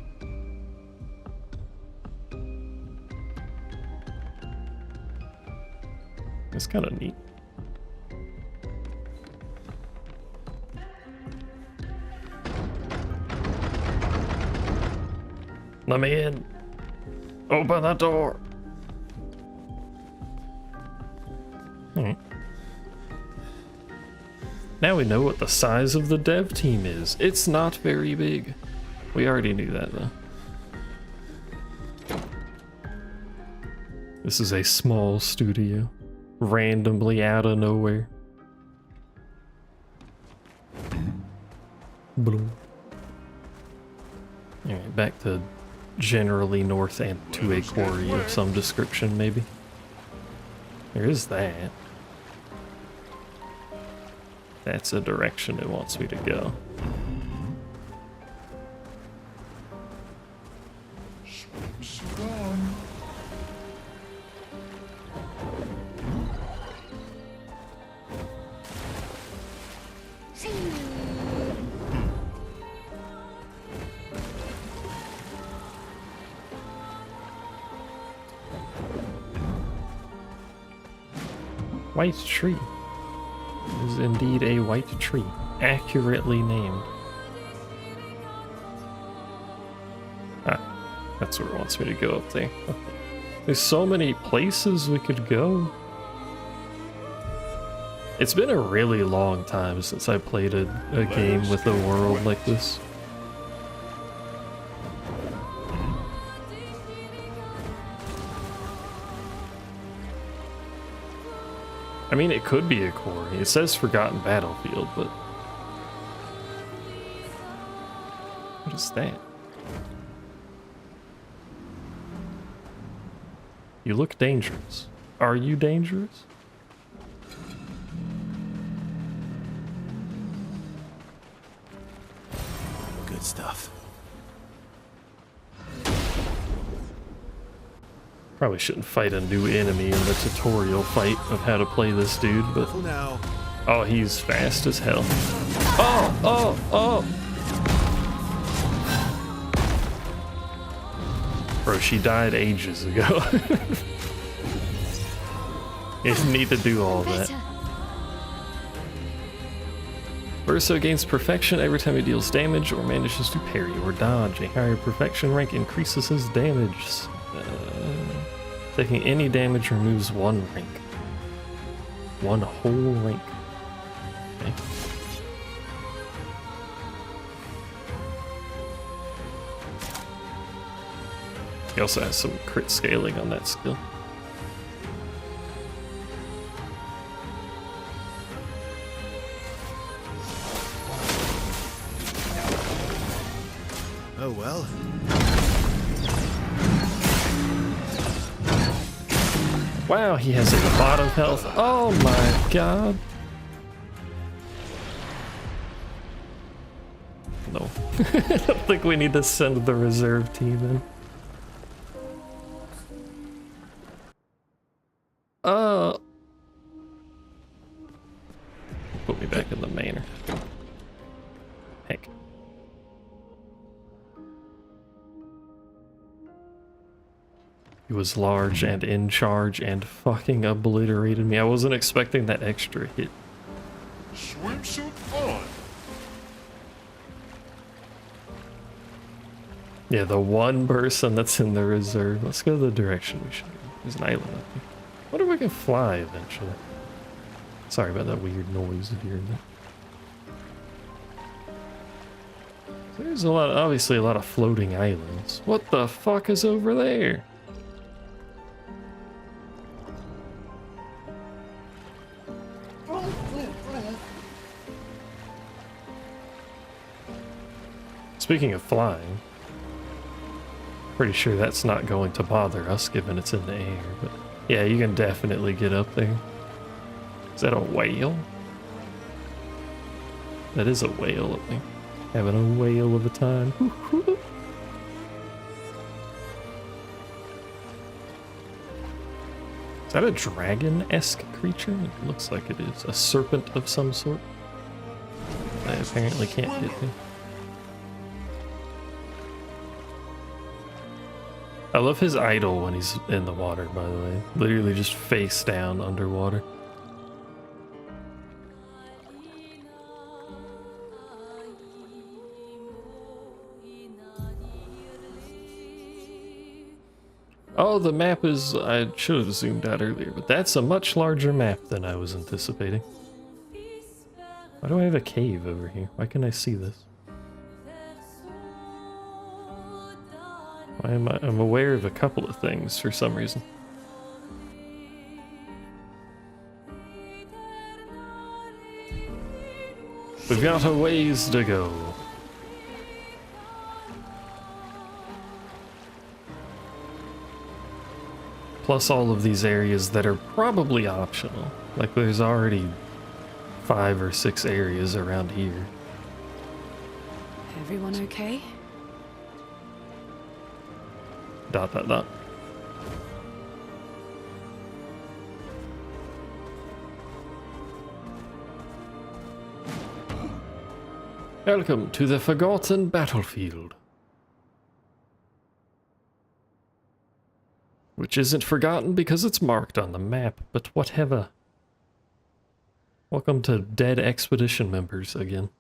That's kind of neat. Let me in. Open the door. Alright. Now we know what the size of the dev team is. It's not very big. We already knew that though. This is a small studio. Randomly out of nowhere. Boom. Alright, back to generally north and to a quarry of some description, maybe. There is that. That's a direction it wants me to go. White tree. It is indeed a white tree, accurately named. Ah, that's where it wants me to go up there. Okay. There's so many places we could go. It's been a really long time since I played a game with a world like this. I mean, it could be a quarry. It says Forgotten Battlefield, but... what is that? You look dangerous. Are you dangerous? Good stuff. Probably shouldn't fight a new enemy in the tutorial fight of how to play this dude, but... oh, he's fast as hell. Oh, oh, oh! Bro, she died ages ago. You didn't need to do all that. Verso gains perfection every time he deals damage or manages to parry or dodge. A higher perfection rank increases his damage. Taking any damage removes 1 rank. 1 whole rank. Okay. He also has some crit scaling on that skill. Oh well. Wow, he has a lot of health. Oh my god. No. I don't think we need to send the reserve team in. Put me back in the manor. Heck. He was large and in charge and fucking obliterated me. I wasn't expecting that extra hit. Swimsuit on! Yeah, the one person that's in the reserve. Let's go the direction we should go. There's an island up here. I wonder if we can fly eventually. Sorry about that weird noise if you're in there. There's a lot, obviously a lot of floating islands. What the fuck is over there? Speaking of flying, pretty sure that's not going to bother us given it's in the air, but yeah, you can definitely get up there. Is that a whale? That is a whale up there. Having a whale of a time. Is that a dragon-esque creature? It looks like it is. A serpent of some sort. I apparently can't hit me. I love his idol when he's in the water, by the way. Literally just face down underwater. Oh, the map is... I should have zoomed out earlier, but that's a much larger map than I was anticipating. Why do I have a cave over here? Why can't I see this? Why am I'm aware of a couple of things for some reason. We've got a ways to go. Plus all of these areas that are probably optional. Like there's already 5 or 6 areas around here. Everyone okay? ... Welcome to the Forgotten Battlefield. Which isn't forgotten because it's marked on the map, but whatever. Welcome to dead expedition members again.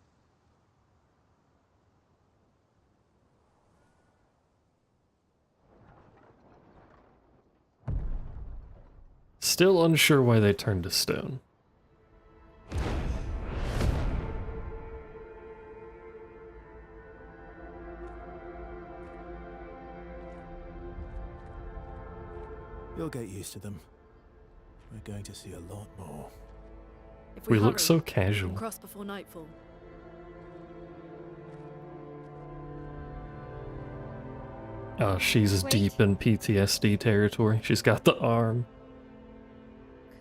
Still unsure why they turned to stone. You'll get used to them. We're going to see a lot more. If We look hurry, so we can casual. cross before nightfall. Oh, she's Wait. deep in PTSD territory. She's got the arm.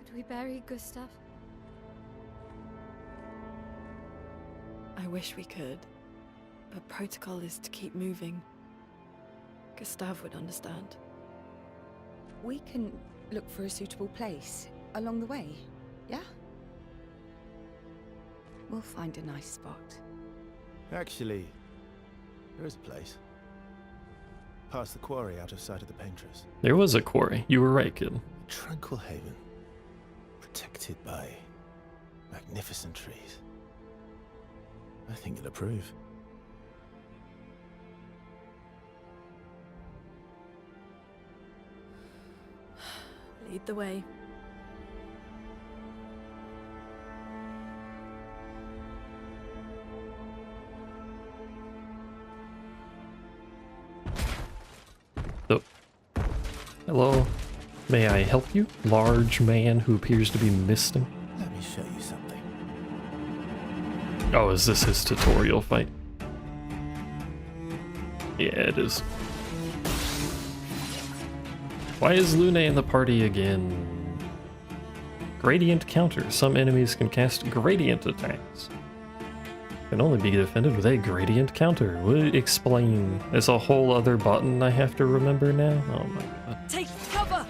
Could we bury Gustav? I wish we could, but protocol is to keep moving. Gustav would understand. We can look for a suitable place along the way, yeah? We'll find a nice spot. Actually, there is a place. Past the quarry out of sight of the painters. There was a quarry. You were right, kid. A tranquil haven. Protected by magnificent trees. I think you'll approve. Lead the way. Oh. Hello. May I help you? Large man who appears to be misting. Let me show you something. Oh, is this his tutorial fight? Yeah, it is. Why is Lune in the party again? Gradient counter. Some enemies can cast gradient attacks. Can only be defended with a gradient counter. Would explain. There's a whole other button I have to remember now. Oh my god. Take cover!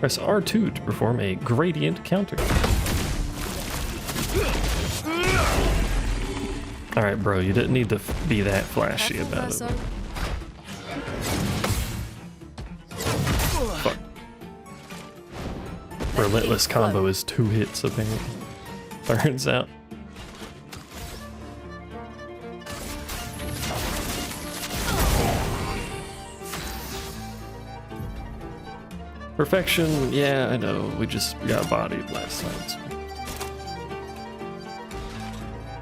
Press R2 to perform a gradient counter. Alright, bro, you didn't need to be that flashy about it. Fuck. Relentless combo is 2 hits, apparently. Turns out. Perfection, yeah, I know. We just got bodied last night. So.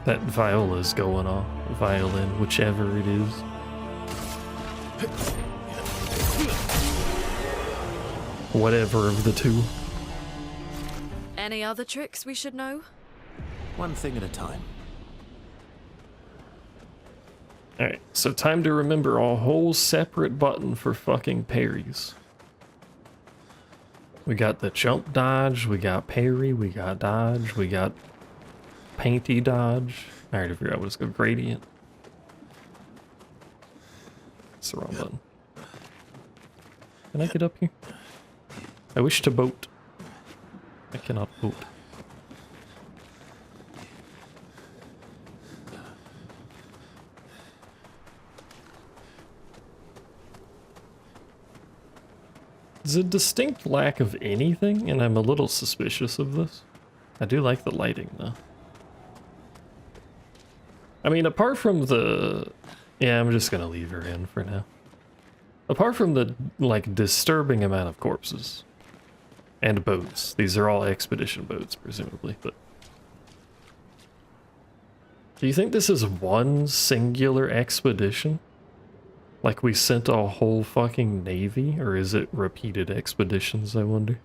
That viola's going off. Violin, whichever it is. Whatever of the two. Any other tricks we should know? One thing at a time. Alright, so time to remember a whole separate button for fucking parries. We got the jump dodge, we got parry, we got dodge, we got painty dodge. I already forgot what it's called. Gradient. It's the wrong button. Can I get up here? I wish to boat. I cannot boat. There's a distinct lack of anything, and I'm a little suspicious of this. I do like the lighting, though. I mean, apart from the... Yeah, I'm just gonna leave her in for now. Apart from the, like, disturbing amount of corpses. And boats. These are all expedition boats, presumably, but... Do you think this is one singular expedition? Like we sent a whole fucking navy? Or is it repeated expeditions, I wonder?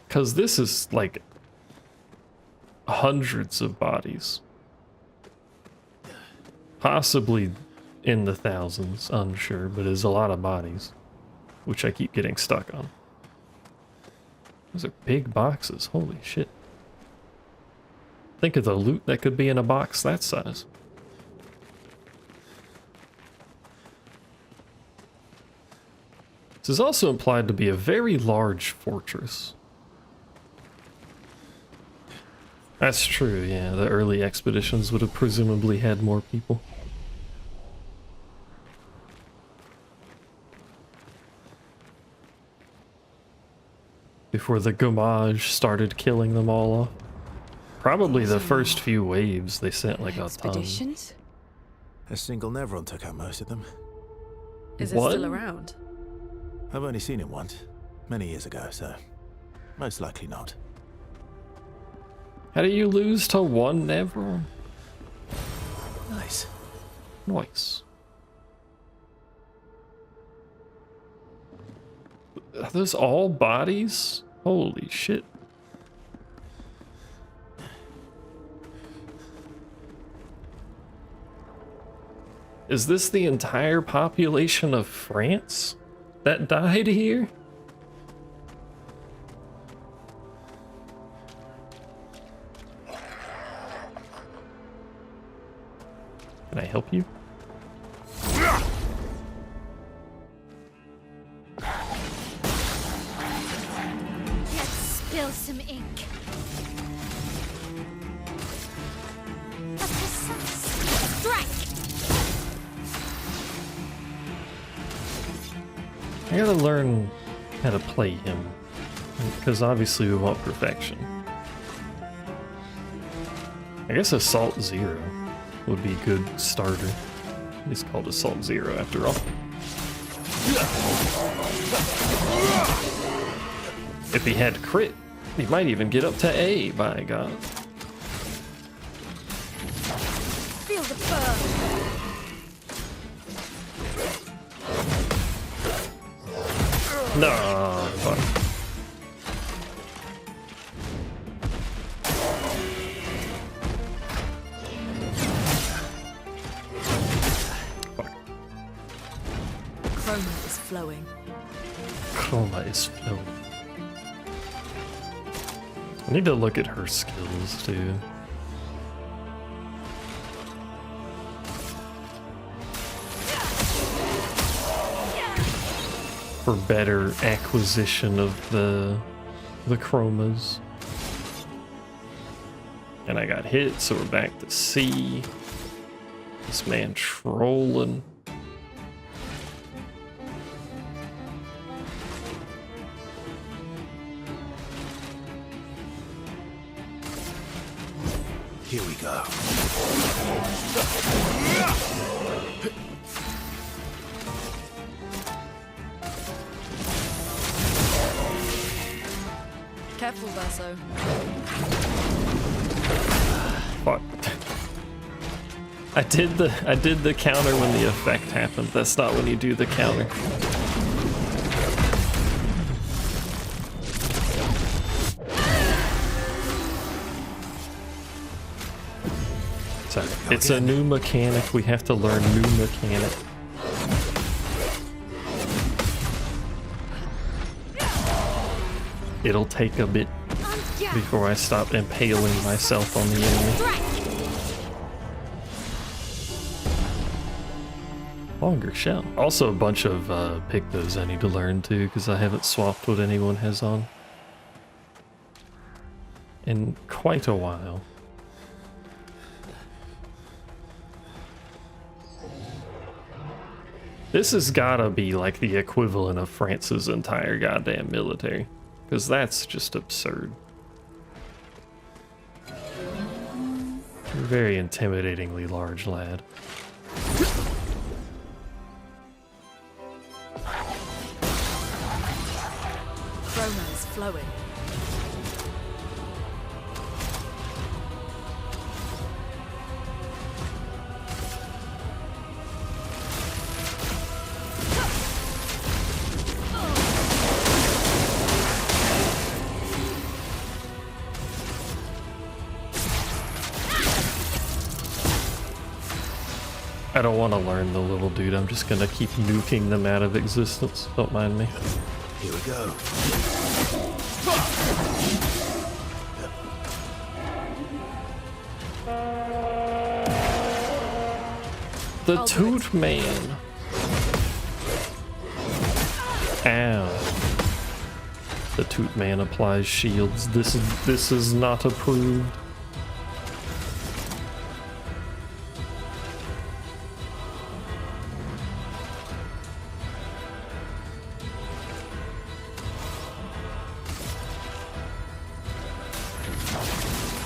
Because this is, like, hundreds of bodies. Possibly in the thousands, unsure, but it's a lot of bodies. Which I keep getting stuck on. Those are big boxes, holy shit. Think of the loot that could be in a box that size. This is also implied to be a very large fortress. That's true, yeah. The early expeditions would have presumably had more people. Before the Gommage started killing them all off. Probably the first few waves they sent like a ton. Expeditions? A single Nevron took out most of them. Is it still around? I've only seen it once. Many years ago, so most likely not. How do you lose to one Nevron? Nice. Nice. Are those all bodies? Holy shit. Is this the entire population of France that died here? Can I help you? Let's spill some ink. A precise strike. I gotta learn how to play him, because obviously we want perfection. I guess Assault 0. would be a good starter. He's called Assault Zero after all. If he had crit, he might even get up to A, by God. Feel the burn. No, fuck. Chroma is flowing. Chroma is flowing. I need to look at her skills too. For better acquisition of the chromas. And I got hit, so we're back to C. This man trolling. Here we go. Careful, Verso. Fuck. I did the counter when the effect happened. That's not when you do the counter. Sorry. It's a new mechanic. We have to learn new mechanic. It'll take a bit before I stop impaling myself on the enemy. Longer shell. Also a bunch of pictos I need to learn too, because I haven't swapped what anyone has on in quite a while. This has gotta be like the equivalent of France's entire goddamn military, because that's just absurd. You're a very intimidatingly large lad. Chroma is flowing. I don't want to learn the little dude, I'm just gonna keep nuking them out of existence. Don't mind me. Here we go. The Toot Man. Ow. The Toot Man applies shields. This is not approved.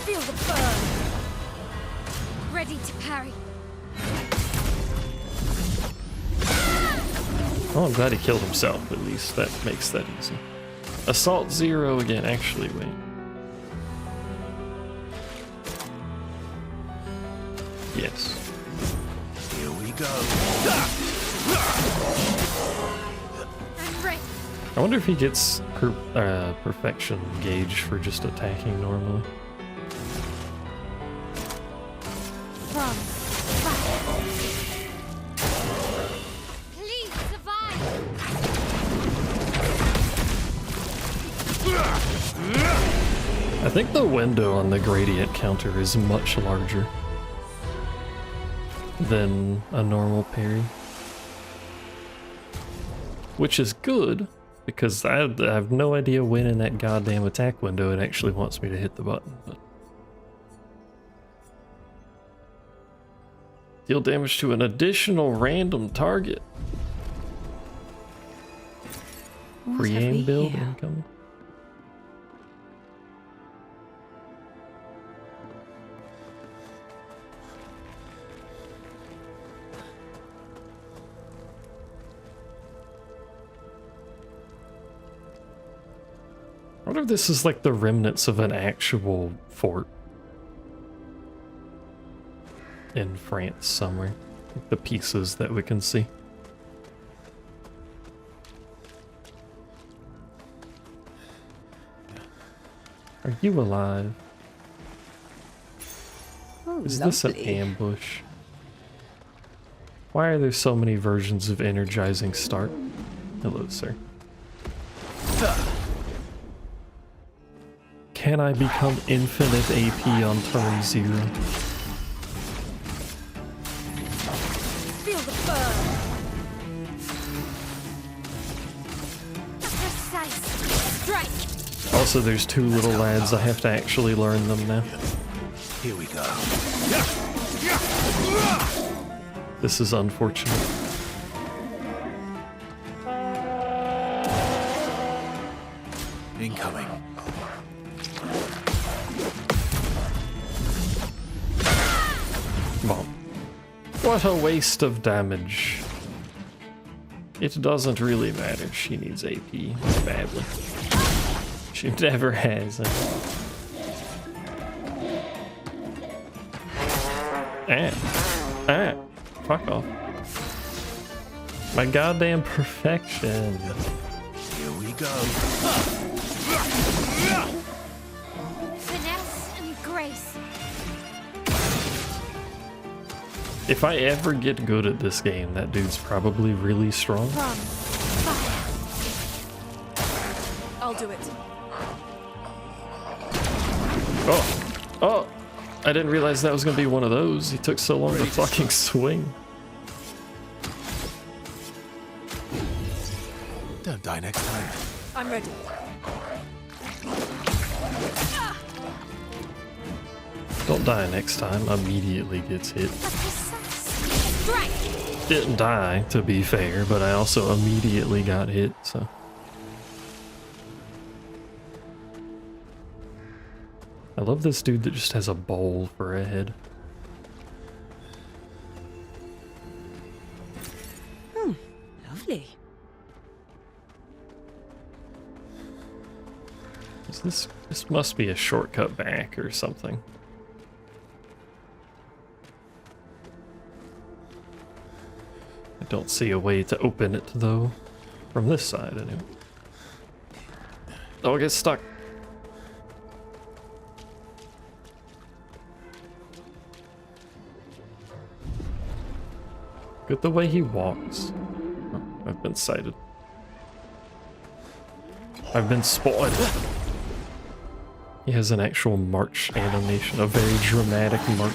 Feel the burn. Ready to parry. Oh, I'm glad he killed himself, at least. That makes that easy. Assault Zero again, actually, wait. Yes. Here we go. I'm ready. I wonder if he gets perfection gauge for just attacking normally. From fire. Please survive. I think the window on the gradient counter is much larger than a normal parry. Which is good, because I have no idea when in that goddamn attack window it actually wants me to hit the button. But deal damage to an additional random target. Free aim build incoming. wonder if this is like the remnants of an actual fort in France somewhere. Like the pieces that we can see. Are you alive? Oh, Is this an ambush? Why are there so many versions of energizing start? Hello, sir. Can I become infinite AP on turn 0? Feel the burn. Precise strike. Also, there's 2 little lads. I have to actually learn them now. Here we go. This is unfortunate. Incoming. Well, what a waste of damage. It doesn't really matter. She needs AP badly. She never has. Fuck off. My goddamn perfection. Here we go. Finesse and grace. If I ever get good at this game, that dude's probably really strong. From fire. I'll do it. Oh, I didn't realize that was gonna be one of those. He took so long to fucking swing. Don't die next time. I'm ready. Don't die next time. Immediately gets hit. Strike. Didn't die, to be fair, but I also immediately got hit, so. I love this dude that just has a bowl for a head. Lovely. This must be a shortcut back or something. I don't see a way to open it though. From this side anyway. Oh, I get stuck. Good the way he walks. Oh, I've been sighted. I've been spotted. He has an actual march animation, a very dramatic march.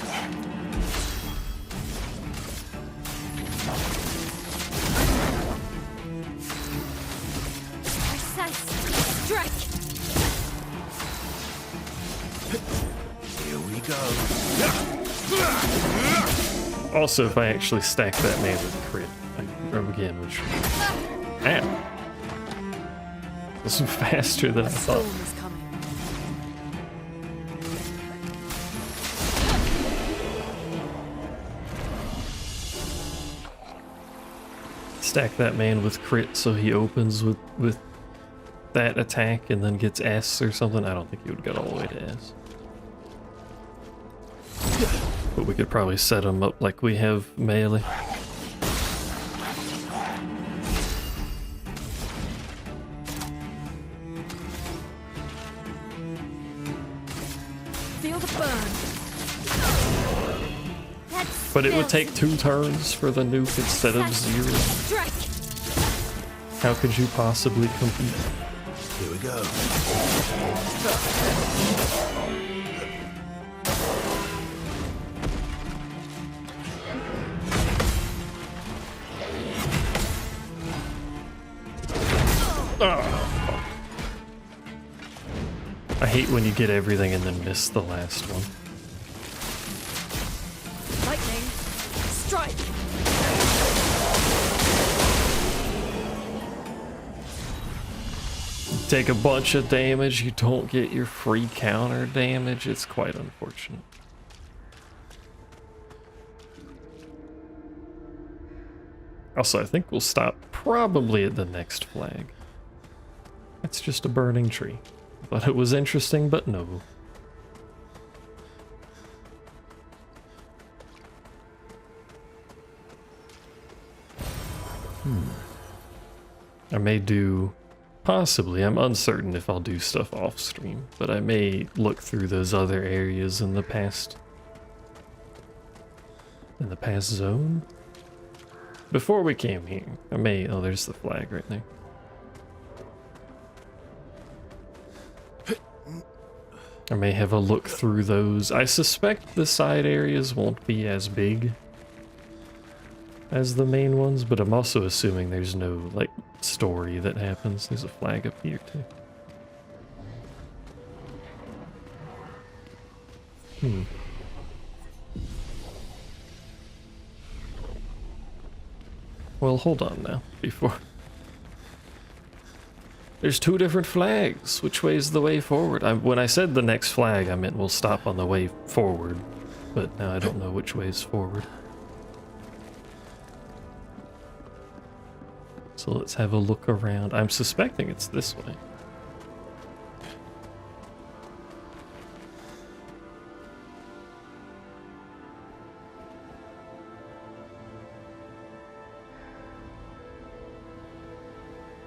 Precise strike. Here we go. Also, if I actually stack that man with a crit, I can go again, which... Ow! This is faster than I thought. Storm is coming. Stack that man with crit so he opens with that attack and then gets S or something. I don't think he would get all the way to S. But we could probably set him up like we have melee. Feel the burn. But it would take 2 turns for the nuke instead of 0. Strike. How could you possibly compete? Here we go. Oh. I hate when you get everything and then miss the last one. Lightning. Strike. Take a bunch of damage, you don't get your free counter damage. It's quite unfortunate. Also, I think we'll stop probably at the next flag. It's just a burning tree. Thought it was interesting, but no. I may do, possibly, I'm uncertain if I'll do stuff off stream, but I may look through those other areas in the past zone? Before we came here, I may, oh, there's the flag right there. I may have a look through those. I suspect the side areas won't be as big as the main ones, but I'm also assuming there's no, like, story that happens. There's a flag up here, too. Well, hold on now, before... There's two different flags. Which way's the way forward? When I said the next flag, I meant we'll stop on the way forward. But now I don't know which way's forward. So let's have a look around. I'm suspecting it's this way.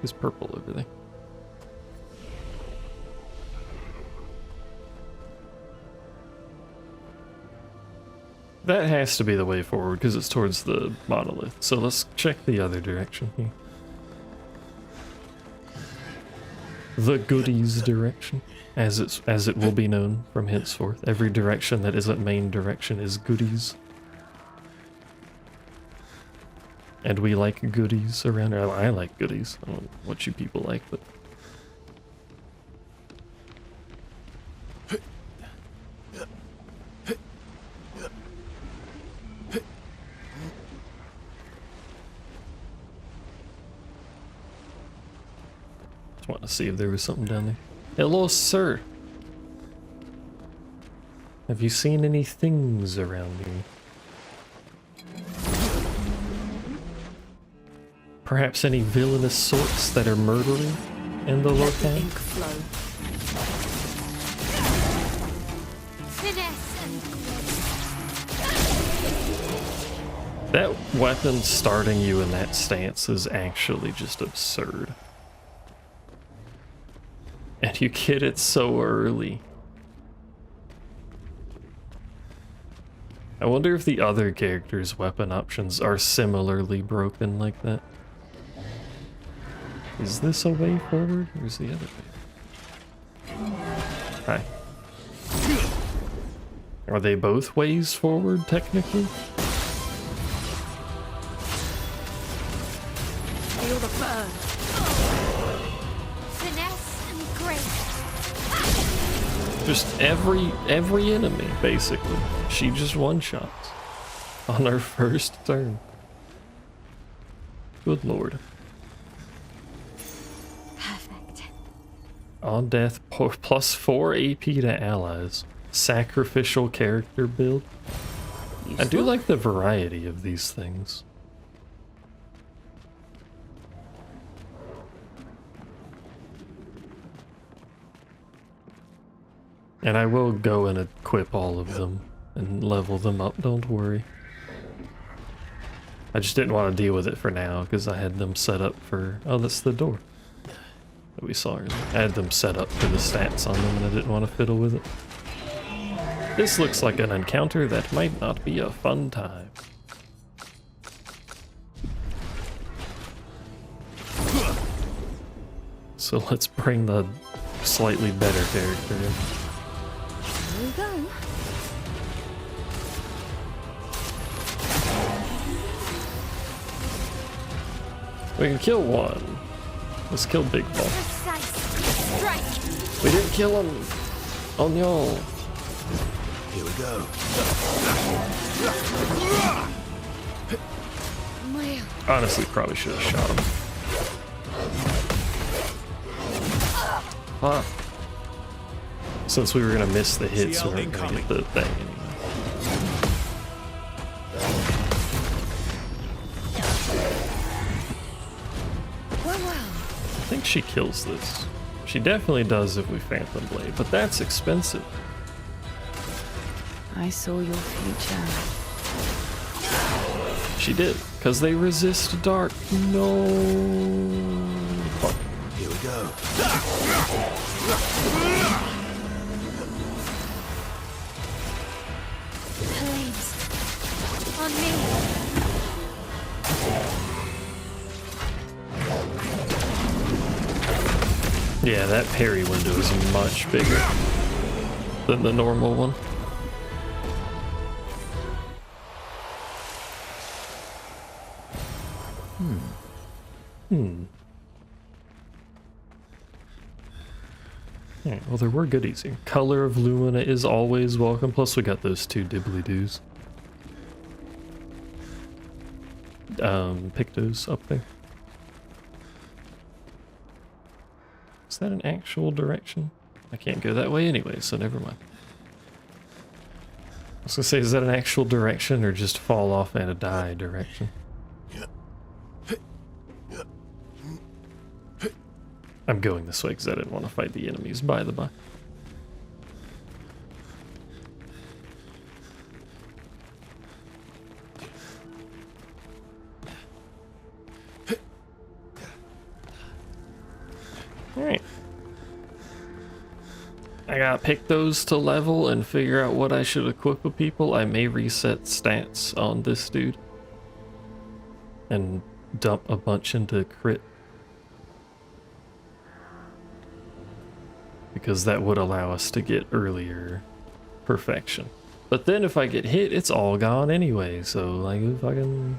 There's purple over there. That has to be the way forward because it's towards the monolith. So let's check the other direction here. The goodies direction, as it will be known from henceforth. Every direction that isn't main direction is goodies. And we like goodies around here. I like goodies. I don't know what you people like, but... Just want to see if there was something down there. Hello, sir. Have you seen any things around here? Perhaps any villainous sorts that are murdering in the locale? That weapon starting you in that stance is actually just absurd. And you get it so early. I wonder if the other characters' weapon options are similarly broken like that. Is this a way forward, or is the other way? Hi. Are they both ways forward, technically? Feel the burn. Finesse and grace. Just every enemy, basically. She just one-shots on her first turn. Good lord. On death, plus 4 AP to allies. Sacrificial character build. I do like the variety of these things. And I will go and equip all of them and level them up, don't worry. I just didn't want to deal with it for now because I had them set up for... Oh, that's the door that we saw earlier. I had them set up for the stats on them and I didn't want to fiddle with it. This looks like an encounter that might not be a fun time. So let's bring the slightly better character in. Here we go. We can kill one. Let's kill Big Ball. We didn't kill him. Oh no. Here we go. Honestly, probably should have shot him. Huh. Since we were gonna miss the hits, we weren't gonna get the thing anyway. I think she kills this. She definitely does if we Phantom Blade, but that's expensive. I saw your future. She did, because they resist dark. No. Fuck. Here we go. Blades. On me. Yeah, that parry window is much bigger than the normal one. Alright, well, there were goodies here. Color of Lumina is always welcome. Plus, we got those 2 dibbly-doos. Pictos up there. Is that an actual direction? I can't go that way anyway, so never mind. I was gonna say, is that an actual direction or just fall off and a die direction? I'm going this way because I didn't want to fight the enemies, by the by. Alright. I gotta pick those to level and figure out what I should equip with people. I may reset stats on this dude and dump a bunch into crit, because that would allow us to get earlier perfection. But then if I get hit, it's all gone anyway, so like if I can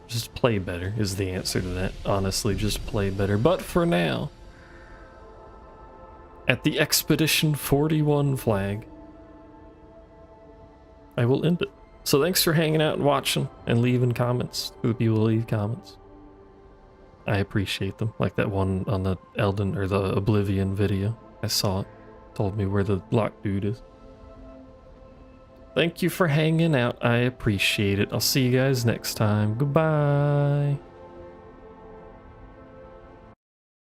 just play better is the answer to that. Honestly, just play better. But for now, at the Expedition 41 flag, I will end it. So thanks for hanging out and watching and leaving comments. For the people who leave comments, I appreciate them. Like that one on the Elden or the Oblivion video. I saw it. Told me where the lock dude is. Thank you for hanging out. I appreciate it. I'll see you guys next time. Goodbye.